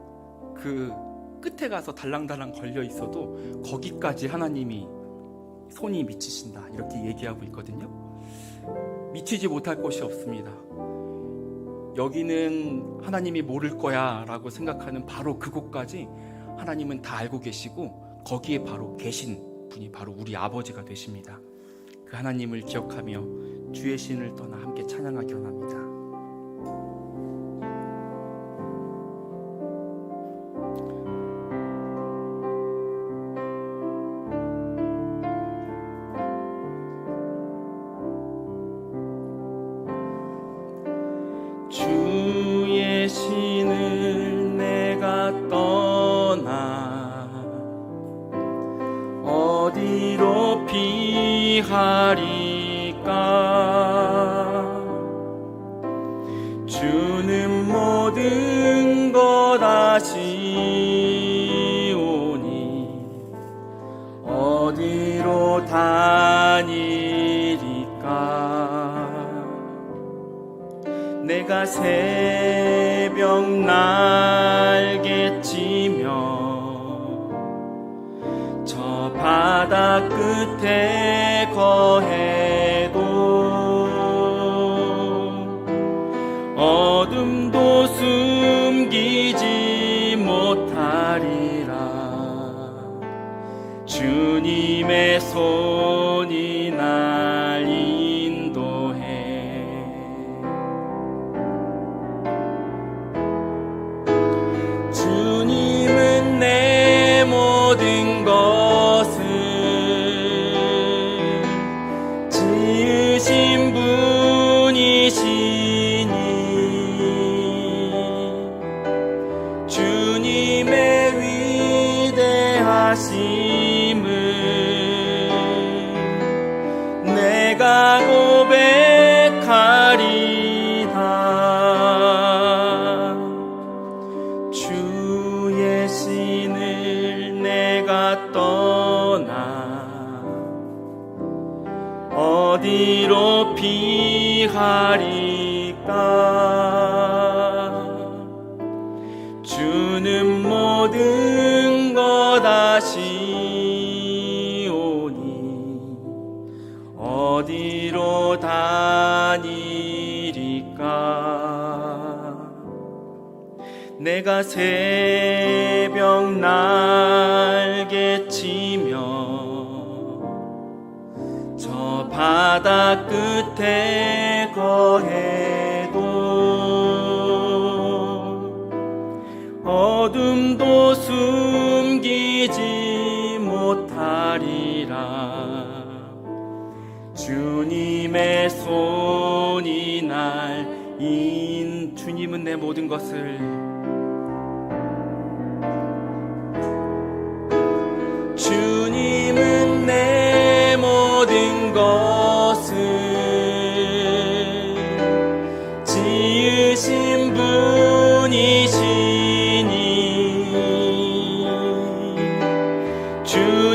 그 끝에 가서 달랑달랑 걸려 있어도 거기까지 하나님이 손이 미치신다 이렇게 얘기하고 있거든요. 미치지 못할 곳이 없습니다. 여기는 하나님이 모를 거야 라고 생각하는 바로 그곳까지 하나님은 다 알고 계시고 거기에 바로 계신 분이 바로 우리 아버지가 되십니다. 그 하나님을 기억하며 주의 신을 떠나 함께 찬양하기 원합니다. 주의 신을 내가 떠나 어디로 피하리까? 주는 모든 것 아시오니 어디로 다니리까? 내가 새벽 날개 치며 저 바다 끝에 거해도 어둠도 숨기지 못하리라. 주님의 손이 날 인도해. 주님은 내 모든 것을 지으신 분이시니 주님의 위대하심을 내가 고백하리다. 주의 신을 내가 떠나 어디로 피하리까? 주는 모든 것 아시오니 어디로 다니리까? 내가 새벽 날개 치며 저 바다 끝에 거해도 어둠도 숨기지 못하리라. 주님의 손이 날 주님은 내 모든 것을 주님은 내 모든 것을 지으신 분이시니 주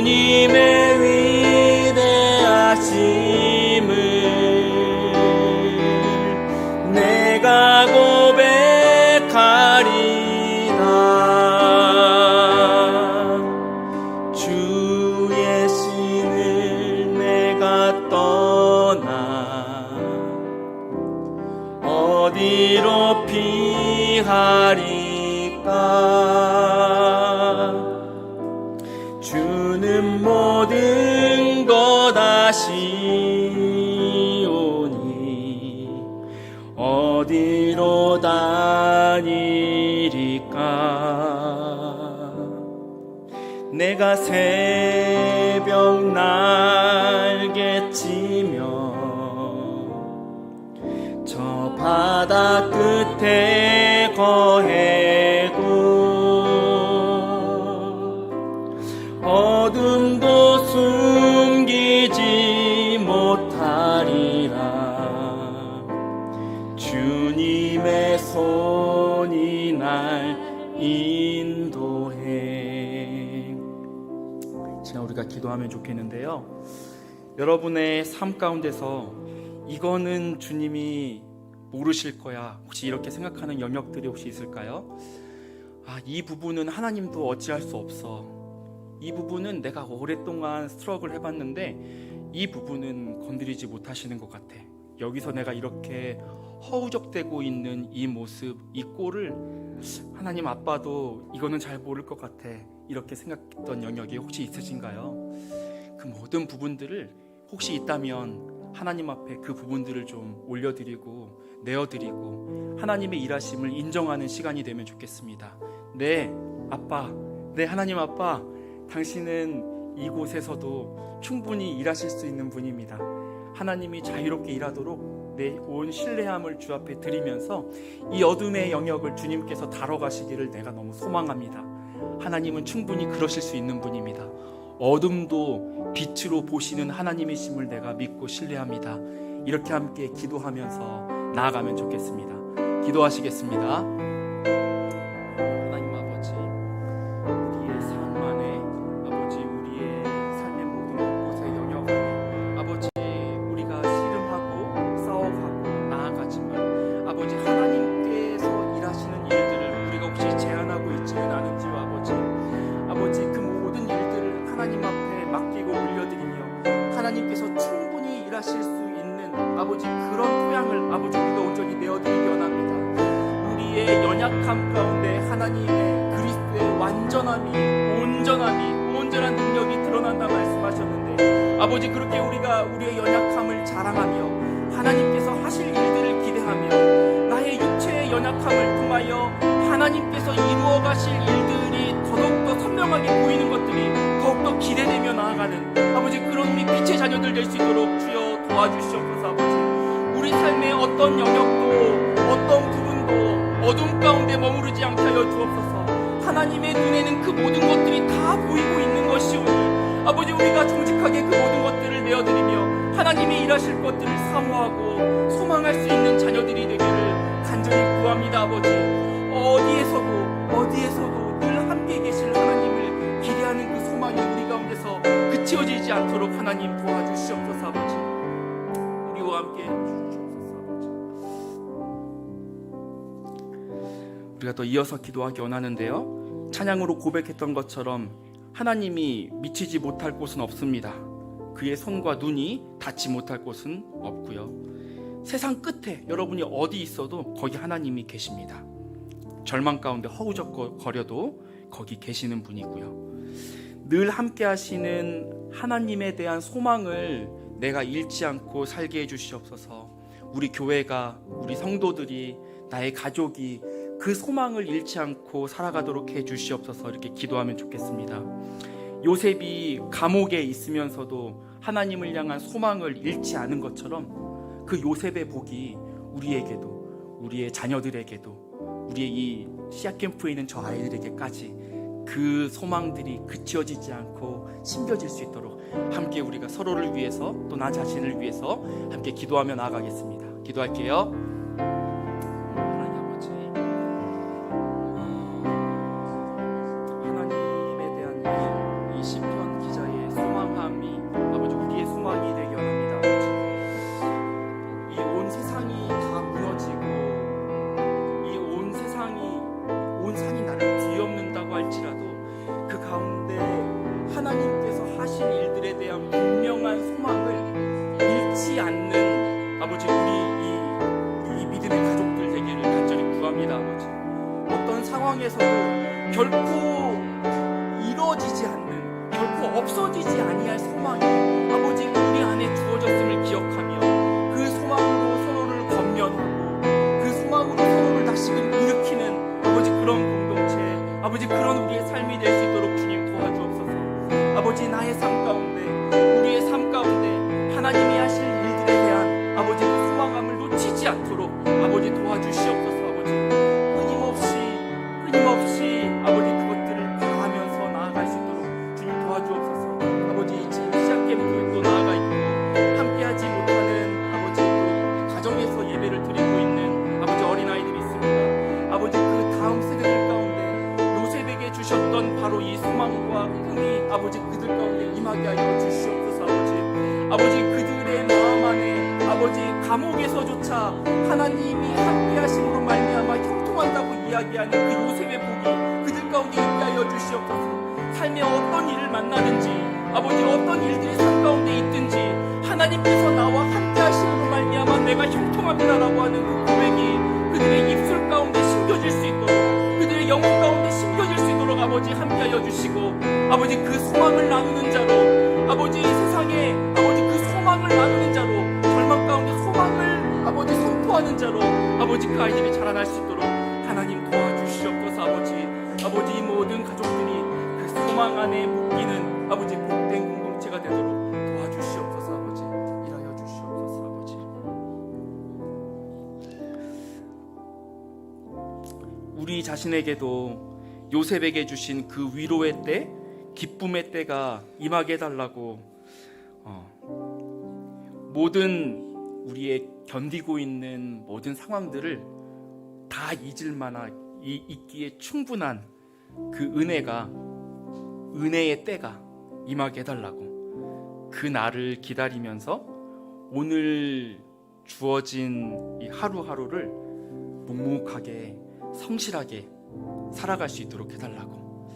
내가 고백하리다. 주의 신을 내가 떠나 어디로 피하리까. 주는 모든 것 아시오니 어디로 다니리까. 내가 새벽 날개 치며 저 바다 끝에 거해도 어둠도 숨기지 못하리라. 주님의 손이 날 인도해. 지금 우리가 기도하면 좋겠는데요, 여러분의 삶 가운데서 이거는 주님이 모르실 거야, 혹시 이렇게 생각하는 영역들이 혹시 있을까요? 이 부분은 하나님도 어찌할 수 없어. 이 부분은 내가 오랫동안 스트러글 해봤는데 이 부분은 건드리지 못하시는 것 같아. 여기서 내가 이렇게 허우적대고 있는 이 모습, 이 꼴을 하나님 아빠도 이거는 잘 모를 것 같아, 이렇게 생각했던 영역이 혹시 있으신가요? 그 모든 부분들을 혹시 있다면 하나님 앞에 그 부분들을 좀 올려드리고 내어드리고 하나님의 일하심을 인정하는 시간이 되면 좋겠습니다. 네 아빠, 네 하나님 아빠, 당신은 이곳에서도 충분히 일하실 수 있는 분입니다. 하나님이 자유롭게 일하도록 내 온 신뢰함을 주 앞에 드리면서 이 어둠의 영역을 주님께서 다뤄가시기를 내가 너무 소망합니다. 하나님은 충분히 그러실 수 있는 분입니다. 어둠도 빛으로 보시는 하나님이심을 내가 믿고 신뢰합니다. 이렇게 함께 기도하면서 나아가면 좋겠습니다. 기도하시겠습니다. 하나님 아버지, 우리의 삶 안에 아버지, 우리의 삶의 모든 곳곳의 영역 안에 아버지, 우리가 씨름하고 싸워가고 나아가지만 아버지, 하나님께서 일하시는 일들을 우리가 혹시 제한하고 있지는 않은지와 아버지 그 모든 일들을 하나님 앞에 맡기고 올려드리며 하나님께서 충분히 일하실 수 있는 아버지 그런 토양을 아버지 우리가 온전히 내어드리기 원합니다. 우리의 연약함 가운데 하나님의 그리스도의 완전함이, 온전함이, 온전한 능력이 드러난다 말씀하셨는데 아버지, 그렇게 우리가 우리의 연약함을 자랑하며 하나님께서 하실 일들을 기대하며 나의 육체의 연약함을 통하여 하나님께서 이루어 가실 일들이 더욱더 선명하게 보이는 것들이 더욱더 기대되며 나아가는 아버지, 그런 우리 빛의 자녀들 될 수 있도록 주여 도와주시옵소서. 아버지, 우리 삶의 어떤 영역도 어떤 부분도 어둠 가운데 머무르지 않게 하여 주옵소서. 하나님의 눈에는 그 모든 것들이 다 보이고 있는 것이오니 아버지, 우리가 정직하게 그 모든 것들을 내어드리며 하나님이 일하실 것들을 사모하고 소망할 수 있는 자녀들이 되기를 간절히 구합니다. 아버지, 어디에서도 늘 함께 계실 하나님을 기대하는 그 소망이 우리 가운데서 그치어지지 않도록 하나님 도와주시옵소서. 아버지, 우리와 함께 해주시옵소서. 아버지, 우리가 또 이어서 기도하기 원하는데요, 찬양으로 고백했던 것처럼 하나님이 미치지 못할 곳은 없습니다. 그의 손과 눈이 닿지 못할 곳은 없고요. 세상 끝에 여러분이 어디 있어도 거기 하나님이 계십니다. 절망 가운데 허우적거려도 거기 계시는 분이고요. 늘 함께 하시는 하나님에 대한 소망을 내가 잃지 않고 살게 해주시옵소서. 우리 교회가, 우리 성도들이, 나의 가족이 그 소망을 잃지 않고 살아가도록 해주시옵소서. 이렇게 기도하면 좋겠습니다. 요셉이 감옥에 있으면서도 하나님을 향한 소망을 잃지 않은 것처럼 그 요셉의 복이 우리에게도, 우리의 자녀들에게도, 우리의 이 씨앗 캠프에 있는 저 아이들에게까지 그 소망들이 그치어지지 않고 심겨질 수 있도록 함께 우리가 서로를 위해서 또 나 자신을 위해서 함께 기도하며 나아가겠습니다. 기도할게요. 하나님 아버지, 하나님에 대한 이 시편 기자의 소망함이 아버지 우리의 소망이 되게 원합니다. 아버지, 이 온 세상이 다 무너지고 기억합니다. 아버지, 어떤 상황에서도 결코 이루어지지 않는, 결코 없어지지 아니할 소망이 아버지 우리 안에 주어졌음을 기억하며 그 소망으로 서로를 권면하고 그 소망으로 서로를 다시금 일으키는 아버지 그런 공동체, 아버지 그런 우리의 삶이 될 수 있도록 주님 도와주옵소서. 아버지, 나의 삶 가운데, 우리의 삶 가운데 하나님이 하실 일들에 대한 아버지 그 소망감을 놓치지 않도록 아버지 도와주시옵소서. 아버지, 끊임없이 아버지 그것들을 바라면서 나아갈 수 있도록 주님 도와주옵소서. 아버지, 지금 시작된 교육도 나아가 있고 함께하지 못하는 아버지 또 가정에서 예배를 드리고 있는 아버지 어린아이들이 있습니다. 아버지, 그 다음 세대들 가운데 요셉에게 주셨던 바로 이 소망과 꿈이 아버지 그들 가운데 임하게 하여 주시옵소서. 아버지 그들의 마음 안에 아버지 감옥에서조차 하나님이 함께하심으로 말미암아 형통한다고 이야기하는 그 요셉의 복이 그들 가운데 있게 하여 주시옵소서. 삶에 어떤 일을 만나든지 아버지 어떤 일들이 삶 가운데 있든지 하나님께서 나와 함께하심으로 말미암아 내가 형통합니다라고 하는 그 고백이 그들의 입술 가운데 심겨질 수 있도록, 그들의 영혼 가운데 심겨질 수 있도록 아버지 함께하여 주시고, 아버지 그 소망을 나누는 자로, 아버지 세상에 아버지 그 소망을 나누는 자로, 절망 가운데 소망을 아버지 선포하는 자로 아버지 그 아이들이 자라날 수 있도록 하나님 도와주시옵소서. 아버지 이 모든 가족들이 그 소망 안에 묶이는 아버지 복된 공동체가 되도록 도와주시옵소서. 아버지, 일하여 주시옵소서. 아버지, 우리 자신에게도 요셉에게 주신 그 위로의 때, 기쁨의 때가 임하게 해달라고 모든 우리의 견디고 있는 모든 상황들을 다 잊을 만한 있기에 충분한 그 은혜의 때가 임하게 해달라고, 그 날을 기다리면서 오늘 주어진 이 하루하루를 묵묵하게 성실하게 살아갈 수 있도록 해달라고,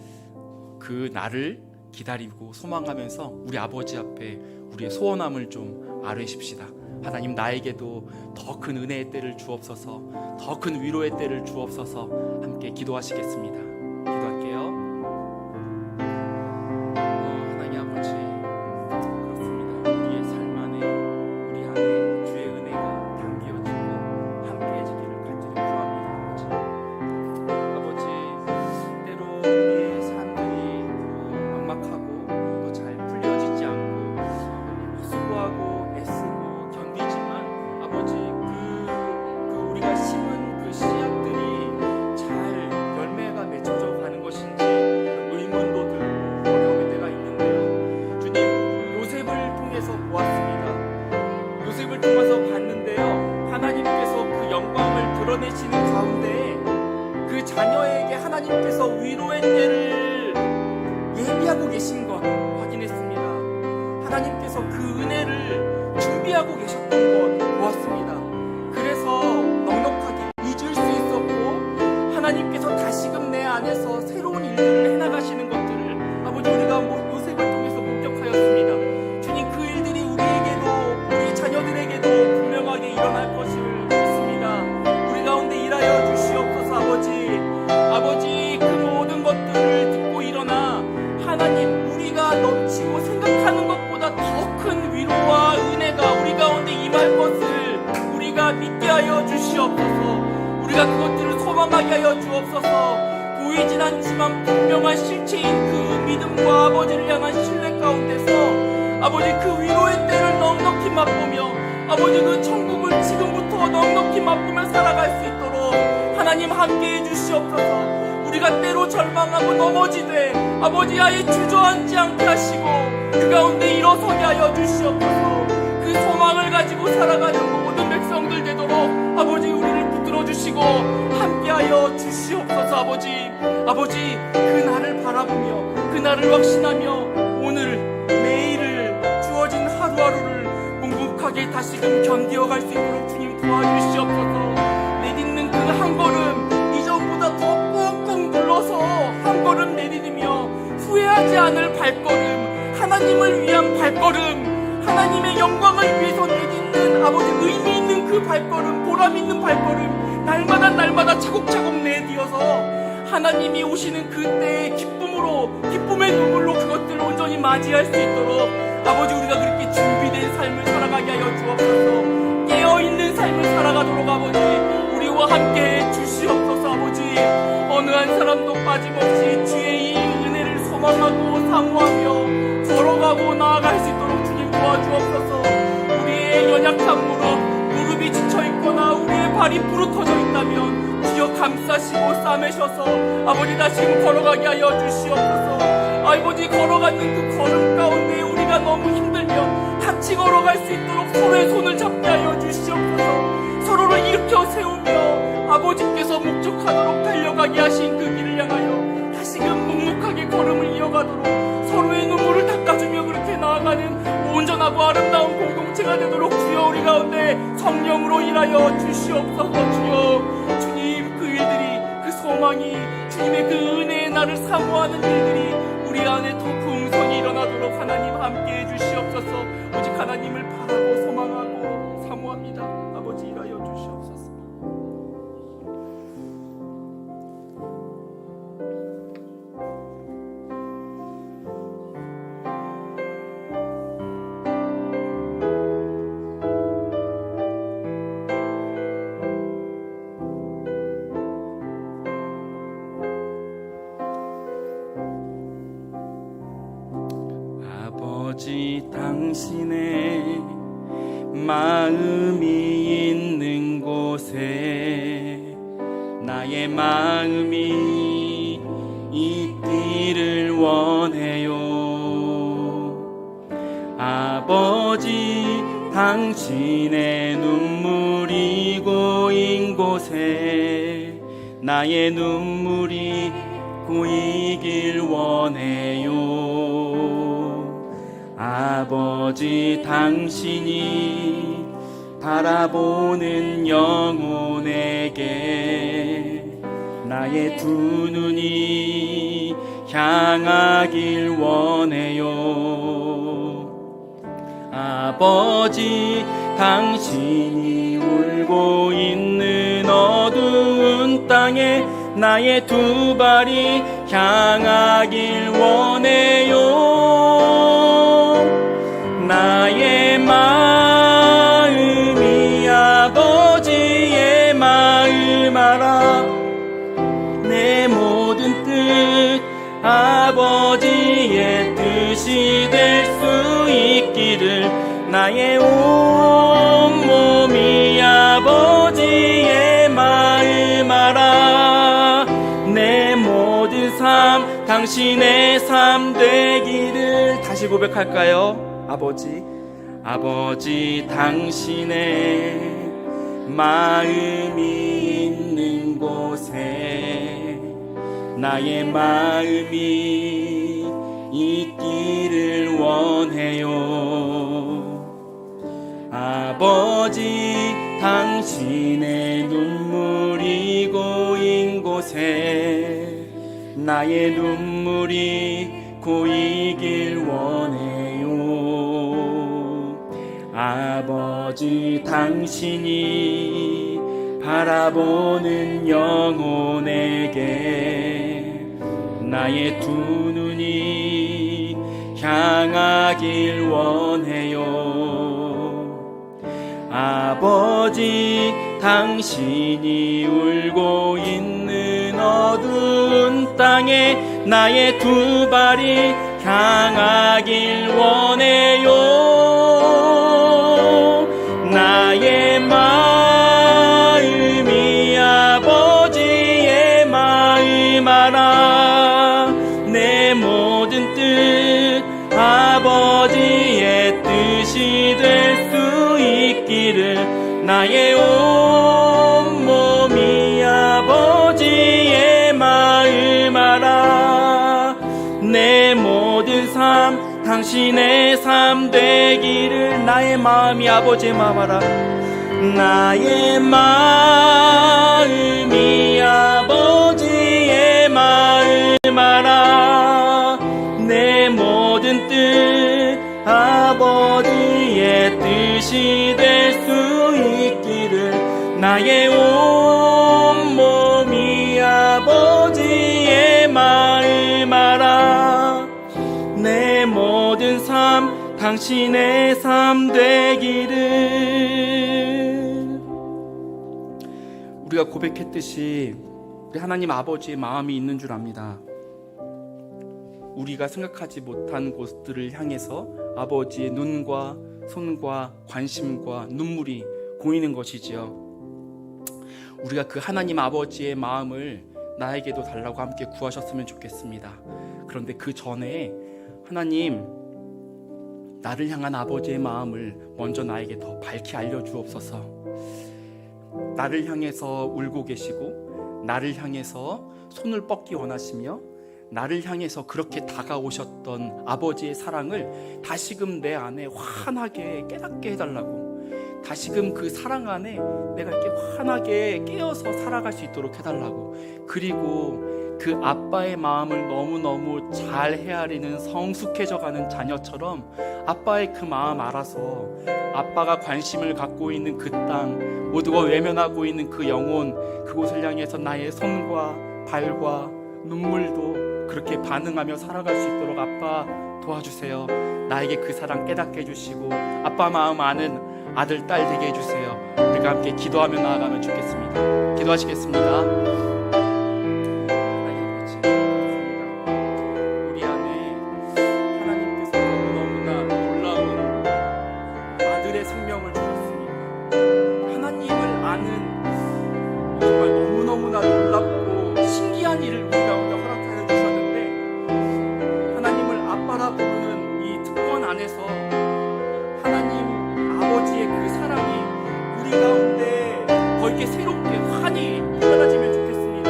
그 날을 기다리고 소망하면서 우리 아버지 앞에 우리의 소원함을 좀 아뢰십시다. 하나님, 나에게도 더 큰 은혜의 때를 주옵소서, 더 큰 위로의 때를 주옵소서. 함께 기도하시겠습니다. 기도할게요. 하나님 아버지, 그렇습니다. 우리의 삶 안에, 우리 안에 주의 은혜가 담겨지고 함께해지기를 간절히 구합니다. 아버지, 때로 우리의 삶들이 막막하고 또 잘 풀려지지 않고 수고하고 애쓰고 견디지만 아버지 그 우리가 심은 그 씨앗들이 잘 열매가 맺혀져 가는 것인지 의문도 들고 어려움의 때가 있는데요. 주님, 요셉을 통해서 보았습니다. 요셉을 통해서 봤는데요, 하나님께서 그 영광을 드러내시는 가운데 그 자녀에게 하나님께서 위로의 때를 예비하고 계신 것 확인했습니다. 하나님께서 그 은혜를 준비하고 계셨던 것 보았습니다. 그래서 넉넉하게 잊을 수 있었고 하나님께서 다시금 내 안에서 새로운 일들을 해나가시는 것들을 아버지 우리가 요셉을 통해서 목격하였습니다. 주님, 그 일들이 우리에게도 우리 자녀들에게도 분명하게 일어날 것을 믿습니다. 우리 가운데 일하여 주시옵소서. 아버지 그 모든 것들을 듣고 일어나 하나님, 우리가 넘치고 생각하는 것보다 더 큰 위로와 은혜가 우리 가운데 임할 것을 우리가 믿게 하여 주시옵소서. 우리가 그것들을 소망하게 하여 주옵소서. 보이진 않지만 분명한 실체인 그 믿음과 아버지를 향한 신뢰 가운데서 아버지 그 위로의 때를 넉넉히 맛보며 아버지 그 천국을 지금부터 넉넉히 맛보며 살아갈 수 있도록 하나님 함께해 주시옵소서. 우리가 때로 절망하고 넘어지되 아버지 아예 주저앉지 않게 하시고 그 가운데 일어서게 하여 주시옵소서. 그 소망을 가지고 살아가는 모든 백성들 되도록 아버지 우리를 붙들어 주시고 함께하여 주시옵소서. 아버지 그 날을 바라보며 그 날을 확신하며 오늘 매일을 주어진 하루하루를 묵묵하게 다시금 견디어갈 수 있도록 주님 도와주시옵소서. 내딛는 그 한 걸음 이전보다 더 꾹꾹 눌러서 한 걸음 내디디며 후회하지 않을 발걸음, 하나님을 위한 발걸음, 하나님의 영광을 위해서 내딛는 아버지 의미 있는 그 발걸음, 보람 있는 발걸음, 날마다 차곡차곡 내디어서 하나님이 오시는 그때의 기쁨의 눈물로 그것들을 온전히 맞이할 수 있도록 아버지 우리가 그렇게 준비된 삶을 살아가게 하여 주옵소서. 깨어있는 삶을 살아가도록 아버지 우리와 함께 주시옵소서. 아버지 어느 한 사람도 빠짐없이 주의 이 은혜를 소망하고 사모하며 걸어가고 나아갈 수 있도록 주님 도와주옵소서. 우리의 연약한 무릎이 지쳐있거나 우리의 발이 부르터져 있다면 주여 감싸시고 싸매셔서 아버지 다시금 걸어가게 하여 주시옵소서. 아버지 걸어가는 그 걸음 가운데 우리가 너무 힘들면 같이 걸어갈 수 있도록 서로의 손을 잡게 하여 주시옵소서. 서로를 일으켜 세우며 아버지께서 목적하도록 달려가게 하신 그 길을 향하여 다시금 묵묵하게 걸음을 이어가도록 서로의 눈물을 닦아주며 그렇게 나아가는 온전하고 아름다운 공동체가 되도록 주여 우리 가운데 성령으로 일하여 주시옵소서. 주여 주님 그 일들이 그 소망이 주님의 그 은혜의 날을 사모하는 일들이 우리 안에 더 풍성히 일어나도록 하나님 함께해 주시옵소서. 오직 하나님을 바라고 소망하고 사모합니다. 아버지 일하여 주시옵소서. 아버지 당신의 마음이 있는 곳에 나의 마음이 있기를 원해요. 아버지 당신의 눈물이 고인 곳에 나의 눈물이 고이길 원해요. 아버지 당신이 바라보는 영혼에게 나의 두 눈이 향하길 원해요. 아버지 당신이 울고 있는 어두운 땅에 나의 두 발이 향하길 원해요. 나의 마음이 아버지의 마음 알아. 내 모든 뜻 아버지의 뜻이 될 수 있기를 나의 온몸이 아버지의 마음 알아. 내 모든 삶 당신의 삶 되기를. 다시 고백할까요? 아버지 당신의 마음이 있는 곳에 나의 마음이 있기를 원해요. 아버지 당신의 눈물이 고인 곳에 나의 눈물이 고이길 원해요. 아버지 당신이 바라보는 영혼에게 나의 두 눈이 향하길 원해요. 아버지 당신이 울고 있는 어두운 땅에 나의 두 발이 향하길 원해요. 나의 마음이 아버지의 마음 알아. 내 모든 뜻 아버지의 뜻이 될 수 있기를 나의 온몸이 아버지의 마음 알아. 내 모든 삶 당신의 삶 되기를. 나의 마음이 아버지의 마음 알아. 나의 마음이 아버지의 마음 알아. 내 모든 뜻 아버지의 뜻이 될 수 있기를 나의 온몸 당신의 삶 되기를. 우리가 고백했듯이 우리 하나님 아버지의 마음이 있는 줄 압니다. 우리가 생각하지 못한 곳들을 향해서 아버지의 눈과 손과 관심과 눈물이 고이는 것이지요. 우리가 그 하나님 아버지의 마음을 나에게도 달라고 함께 구하셨으면 좋겠습니다. 그런데 그 전에 하나님, 나를 향한 아버지의 마음을 먼저 나에게 더 밝히 알려주옵소서. 나를 향해서 울고 계시고 나를 향해서 손을 뻗기 원하시며 나를 향해서 그렇게 다가오셨던 아버지의 사랑을 다시금 내 안에 환하게 깨닫게 해달라고, 다시금 그 사랑 안에 내가 이렇게 환하게 깨어서 살아갈 수 있도록 해달라고, 그리고 그 아빠의 마음을 너무너무 잘 헤아리는 성숙해져가는 자녀처럼 아빠의 그 마음 알아서 아빠가 관심을 갖고 있는 그 땅, 모두가 외면하고 있는 그 영혼, 그곳을 향해서 나의 손과 발과 눈물도 그렇게 반응하며 살아갈 수 있도록 아빠 도와주세요. 나에게 그 사랑 깨닫게 해주시고 아빠 마음 아는 아들, 딸 되게 해주세요. 우리가 함께 기도하며 나아가면 좋겠습니다. 기도하시겠습니다. 우리 안에 하나님께서 너무나 놀라운 아들의 생명을 주셨습니다. 하나님을 아는 정말 너무너무나 놀랍고 신기한 일을 우리 가운데 허락하여 주셨는데, 하나님을 아빠라 부르는 이 특권 안에서 하나님 아버지의 그 사랑이 우리 가운데 더 이렇게 새롭게 환히 일어나지면 좋겠습니다.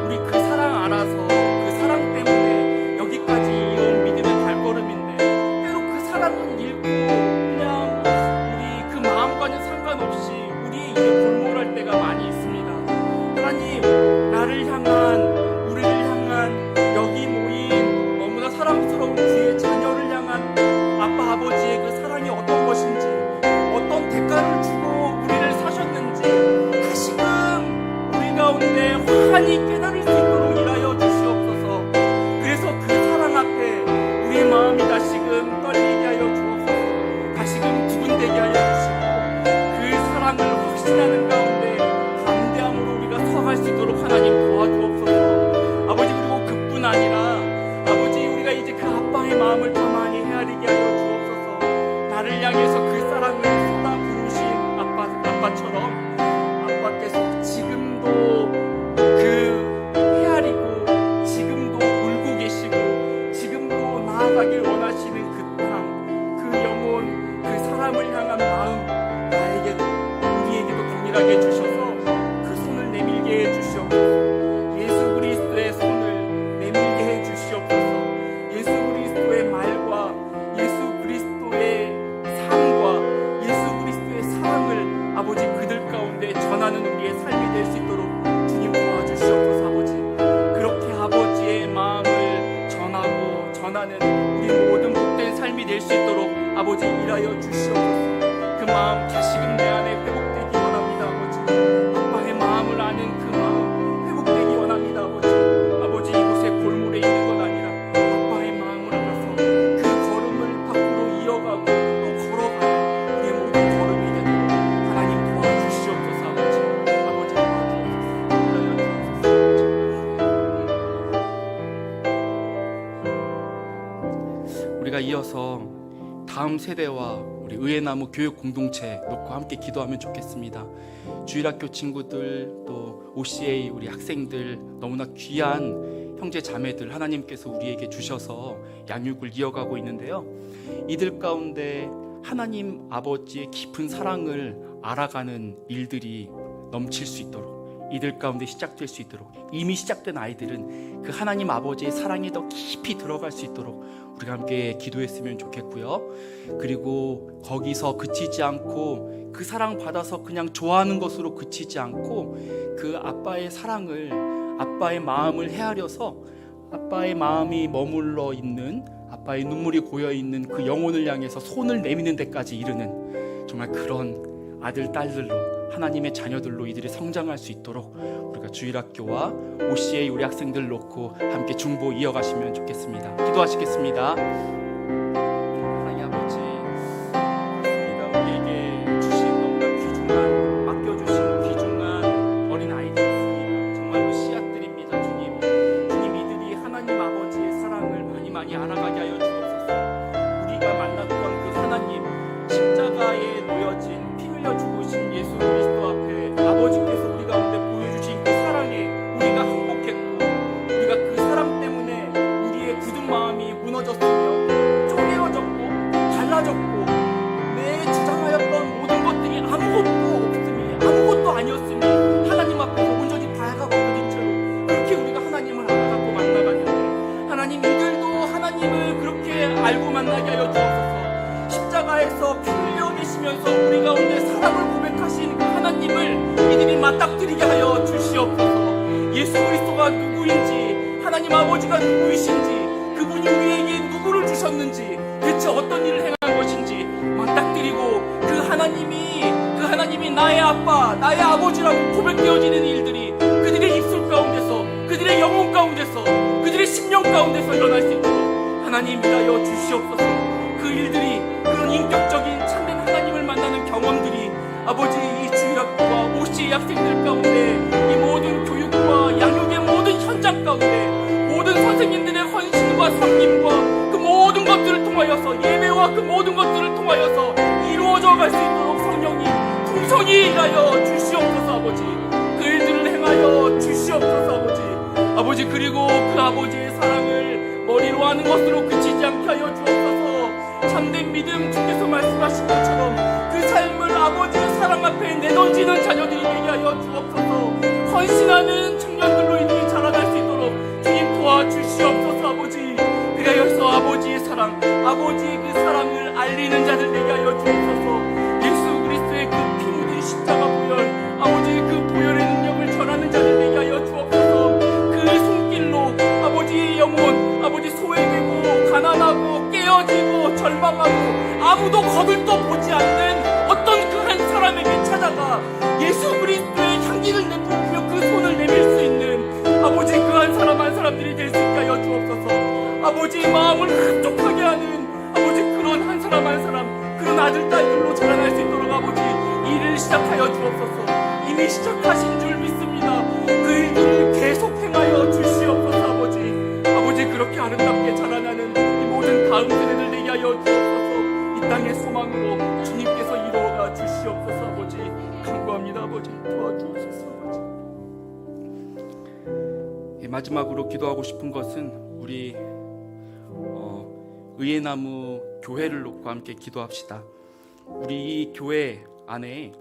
우리 그 사랑 알아서 그 사랑 때문에 여기까지 이어온 믿음의 발걸음인데, 때로 그 사랑은 잃고 그냥 우리 그 마음과는 상관없이 우리의 일에 골몰할 때가 많이 있습니다. 하나님, 나를 향한, 우리를 향한, 여기 모인 너무나 사랑스러운 주의 자녀를 향한 아빠 아버지의 그 사랑이 어떤 것인지, 어떤 대가를 주고 우리를 사셨는지 다시금 우리 가운데 환히 깨달을 수 있도록 일하여 주시옵소서. 그래서 그 사랑 앞에 우리의 마음이 다시금 떨리게 하여 주옵소서. 다시금 두근대게 하여 주시고 그 사랑을 확신하는 가운데 담대함으로 우리가 서갈 수 있도록 하나님 도와주옵소서. 아버지, 그리고 그뿐 아니라 아버지, 우리가 이제 그 아빠의 마음을 더 많이 헤아리게 하여 주옵소서. 나를 향해서 그 사랑을 쏟아 부으신 아빠처럼 아빠께서 지금도 그 헤아리고 지금도 울고 계시고 지금도 나아가길 원하시는 그 땅, 그 영혼, 그 사람을 향한 마음 나에게도 우리에게도 동일하게 해주셔서 그 손을 내밀게 해주시옵소서. 예수 그리스도의 손을 내밀게 해주시옵소서. 예수 그리스도의 말과 예수 그리스도의 삶과 예수 그리스도의 사랑을 아버지 그들 가운데 전하는 우리의 삶이 될 수 있도록 주님 도와주시옵소서. 아버지, 그렇게 아버지의 마음을 전하고 전하는 우리 모든 복된 삶이 될 수 있도록 아버지 일하여 주시옵소서. 그 마음 다시금 내 안에 회복되기 원합니다. 아버지, 아빠의 마음을 아는 그 마음 회복되기 원합니다. 아버지, 아버지, 이곳에 골몰에 있는 것 아니라 아빠의 마음을 알아서 그 걸음을 밖으로 이어가고 또 걸어가는 우리의 모든 걸음이 되도록 하나님 도와주시옵소서. 아버지, 아버지 도와주옵소서. 우리가 이어서 다음 세대와 우리 의회나무 교육 공동체 놓고 함께 기도하면 좋겠습니다. 주일학교 친구들, 또 OCA 우리 학생들, 너무나 귀한 형제 자매들 하나님께서 우리에게 주셔서 양육을 이어가고 있는데요. 이들 가운데 하나님 아버지의 깊은 사랑을 알아가는 일들이 넘칠 수 있도록, 이들 가운데 시작될 수 있도록, 이미 시작된 아이들은 그 하나님 아버지의 사랑이 더 깊이 들어갈 수 있도록 우리가 함께 기도했으면 좋겠고요. 그리고 거기서 그치지 않고 그 사랑 받아서 그냥 좋아하는 것으로 그치지 않고 그 아빠의 사랑을, 아빠의 마음을 헤아려서 아빠의 마음이 머물러 있는, 아빠의 눈물이 고여 있는 그 영혼을 향해서 손을 내미는 데까지 이르는 정말 그런 아들, 딸들로, 하나님의 자녀들로 이들이 성장할 수 있도록 우리가 주일학교와 OCA 우리 학생들 놓고 함께 중보 이어가시면 좋겠습니다. 기도하시겠습니다. 하나님 아버지, 하나님 아버지가 누구이신지, 그분이 우리에게 누구를 주셨는지, 대체 어떤 일을 행한 것인지 맞닥뜨리고 그 하나님이 나의 아빠, 나의 아버지라고 고백되어지는 일들이 그들의 입술 가운데서, 그들의 영혼 가운데서, 그들의 심령 가운데서 일어날 수 있도록 하나님 위하여 주시옵소서. 그 일들이, 그런 인격적인 참된 하나님을 만나는 경험들이 아버지 이 주일학교와 OC의 학생들 가운데, 이 모든 교육과 양육의 모든 현장 가운데, 모든 선생님들의 헌신과 섬김과 그 모든 것들을 통하여서, 예배와 그 모든 것들을 통하여서 이루어져 갈 수 있도록 성령이 풍성히 일하여 주시옵소서. 아버지 그 일들을 행하여 주시옵소서. 아버지 그리고 그 아버지의 사랑을 머리로 하는 것으로 그치지 않게 하여 주옵소서. 참된 믿음, 주께서 말씀하신 것처럼 그 삶을 아버지의 사랑 앞에 내던지는 자녀들이 되게 하여 주옵소서. 헌신하는 청년들로 인히 자라날 수 있도록 주님 도와주시옵소서. 아버지 그리하여서 아버지의 사랑, 아버지의 그 사랑을 알리는 자들 되게 하여 주옵소서. 예수 그리스도의 그 피 묻은 십자가 보혈, 아버지의 그 보혈의 능력을 전하는 자들 되게 하여 주옵소서. 그 손길로 아버지의 영혼, 아버지 소외되고 가난하고 깨어지고 절망하고 아무도 거들떠 보지 않는 어떤 그 한 사람에게 찾아가 예수 그리스도의 향기를 내뿜으며 그 손을 내밀 수 있는 아버지 그 한 사람 한 사람들이 될 수 있게 하여 주옵소서. 아버지의 마음을 흡족하게 하는 아버지 그런 한 사람 한 사람, 그런 아들 딸들로 자라날 수 있도록 아버지 일을 시작하여 주옵소서. 이미 시작하신 줄 믿습니다. 그 일들을 계속 행하여 주시옵소서. 아버지 그렇게 아름답게 자라나는 이 모든 다음 세대들 되게 하여 주옵소서. 이 땅의 소망으로 주님께서 이루어가 주시옵소서. 아버지 간구합니다. 아버지 도와주옵소서. 아버지 마지막으로 기도하고 싶은 것은 우리 의예나무 교회를 놓고 함께 기도합시다. 우리 이 교회 안에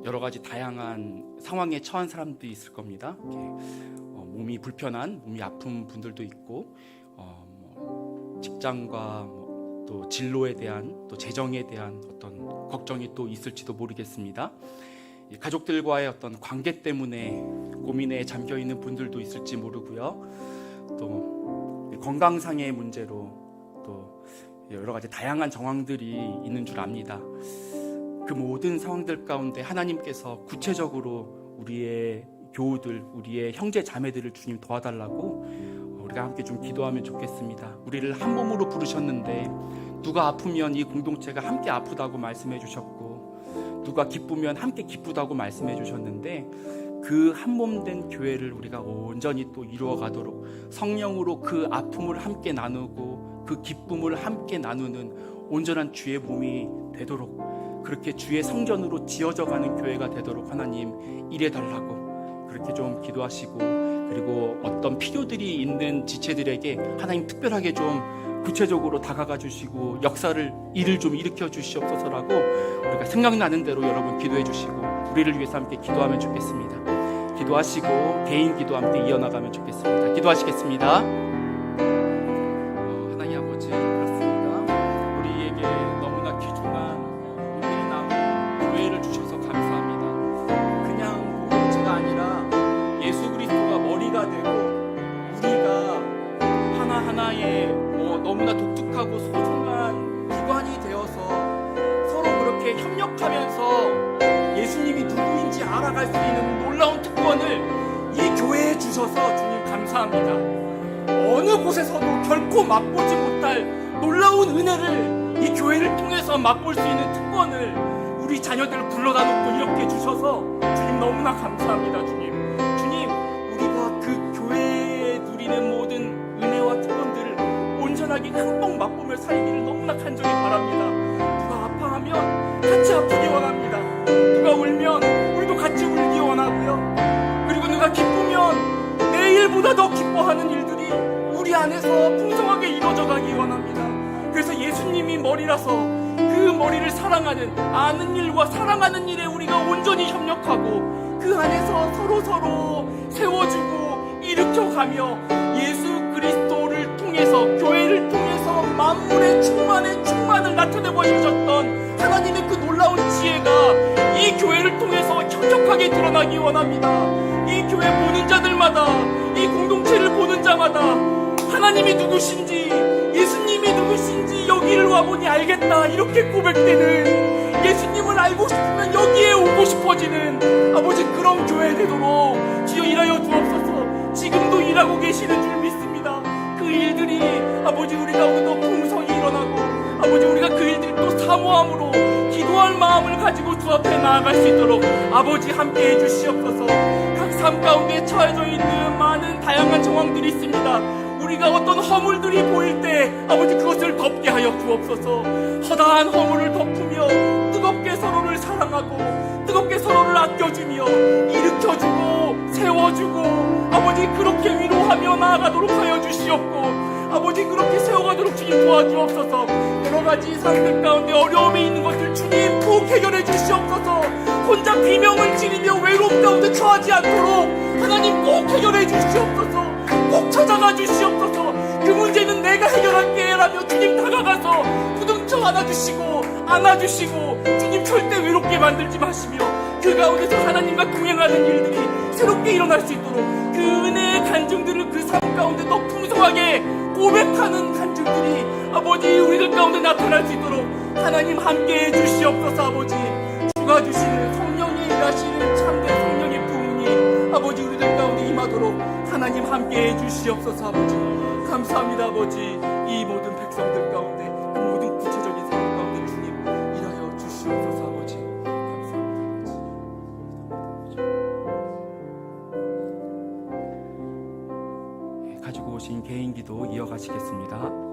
여러 가지 다양한 상황에 처한 사람들이 있을 겁니다. 몸이 불편한, 몸이 아픈 분들도 있고, 직장과 또 진로에 대한, 또 재정에 대한 어떤 걱정이 또 있을지도 모르겠습니다. 가족들과의 어떤 관계 때문에 고민에 잠겨 있는 분들도 있을지 모르고요. 또 건강상의 문제로 또 여러 가지 다양한 정황들이 있는 줄 압니다. 그 모든 상황들 가운데 하나님께서 구체적으로 우리의 교우들, 우리의 형제 자매들을 주님 도와달라고 우리가 함께 좀 기도하면 좋겠습니다. 우리를 한 몸으로 부르셨는데 누가 아프면 이 공동체가 함께 아프다고 말씀해 주셨고, 누가 기쁘면 함께 기쁘다고 말씀해 주셨는데, 그 한 몸 된 교회를 우리가 온전히 또 이루어 가도록 성령으로 그 아픔을 함께 나누고 그 기쁨을 함께 나누는 온전한 주의 몸이 되도록, 그렇게 주의 성전으로 지어져 가는 교회가 되도록 하나님 일해달라고 그렇게 좀 기도하시고, 그리고 어떤 필요들이 있는 지체들에게 하나님 특별하게 좀 구체적으로 다가가 주시고 일을 좀 일으켜 주시옵소서라고 우리가 생각나는 대로 여러분 기도해 주시고 우리를 위해서 함께 기도하면 좋겠습니다. 기도하시고 개인 기도 함께 이어나가면 좋겠습니다. 기도하시겠습니다. 하나님 아버지, 그렇습니다. 우리에게 너무나 귀중한 의예나무 교회를 주셔서 감사합니다. 그냥 공동체가 아니라 예수 그리스도가 머리가 되고 우리가 하나하나의 너무나 독특하고 소중한 기관이 되어서 서로 그렇게 협력하면서 예수님이 누구인지 알아갈 수 있는 놀라운 특권을 이 교회에 주셔서 주님 감사합니다. 어느 곳에서도 결코 맛보지 못할 놀라운 은혜를 이 교회를 통해서 맛볼 수 있는 특권을 우리 자녀들을 불러다 놓고 이렇게 주셔서 주님 너무나 감사합니다. 주님 우리가 그 교회에 누리는 모든 은혜와 특권들을 온전하게 흠뻑 맛보며 살기를 너무나 간절히 바랍니다. 누가 아파하면 같이 아프기 원합니다. 누가 울면 우리도 같이 울기 원하고요. 그리고 누가 기쁘면 내일보다 더 기뻐하는 일들이 우리 안에서 풍성하게 이루어져 가기 원합니다. 그래서 예수님이 머리라서 그 머리를 사랑하는, 아는 일과 사랑하는 일에 우리가 온전히 협력하고 그 안에서 서로 세워주고 일으켜가며 예수 그리스도를 통해서, 교회를 통해서 만물의 충만을 나타내 보여주셨던 하나님의 그 놀라운 지혜가 이 교회를 통해서 혁혁하게 드러나기 원합니다. 이 교회 보는 자들마다, 이 공동체를 보는 자마다 하나님이 누구신지, 예수님이 누구신지 여기를 와보니 알겠다, 이렇게 고백되는, 예수님을 알고 싶으면 여기에 오고 싶어지는 아버지 그런 교회 되도록 주여 일하여 주옵소서. 지금도 일하고 계시는 줄 믿습니다. 그 일들이 아버지 우리 가운데도 풍성히 일어나고, 아버지 우리가 그 일들이 또 사모함으로 기도할 마음을 가지고 주 앞에 나아갈 수 있도록 아버지 함께해 주시옵소서. 각 삶 가운데 처해져 있는 많은 다양한 정황들이 있습니다. 우리가 어떤 허물들이 보일 때 아버지 그것을 덮게 하여 주옵소서. 허다한 허물을 덮으며 뜨겁게 서로를 사랑하고 뜨겁게 서로를 아껴주며 일으켜주고 세워주고 아버지 그렇게 위로하며 나아가도록 하여 주시옵고, 아버지 그렇게 세워가도록 주님 도와주옵소서. 여러가지 상들 가운데 어려움이 있는 것들 주님 꼭 해결해 주시옵소서. 혼자 비명을 지르며 외로움 가운데 처하지 않도록 하나님 꼭 해결해 주시옵소서. 꼭 찾아가 주시옵소서. 그 문제는 내가 해결할게 라며 주님 다가가서 부둥켜 안아주시고 주님 절대 외롭게 만들지 마시며 그 가운데서 하나님과 동행하는 일들이 새롭게 일어날 수 있도록 그 은혜의 간증들을 그 삶 가운데 더 풍성하게 고백하는 간증들이 아버지 우리들 가운데 나타날 수 있도록 하나님 함께해 주시옵소서. 아버지 주가 주시는 성령이 일하시는 참된 성령의 부흥이 아버지 우리들 가운데 임하도록 하나님 함께해 주시옵소서. 아버지 감사합니다. 아버지 이 모든 백성들 가운데 그 모든 구체적인 상황 가운데 주님 일하여 주시옵소서. 아버지 감사합니다. 가지고 오신 개인기도 이어가시겠습니다.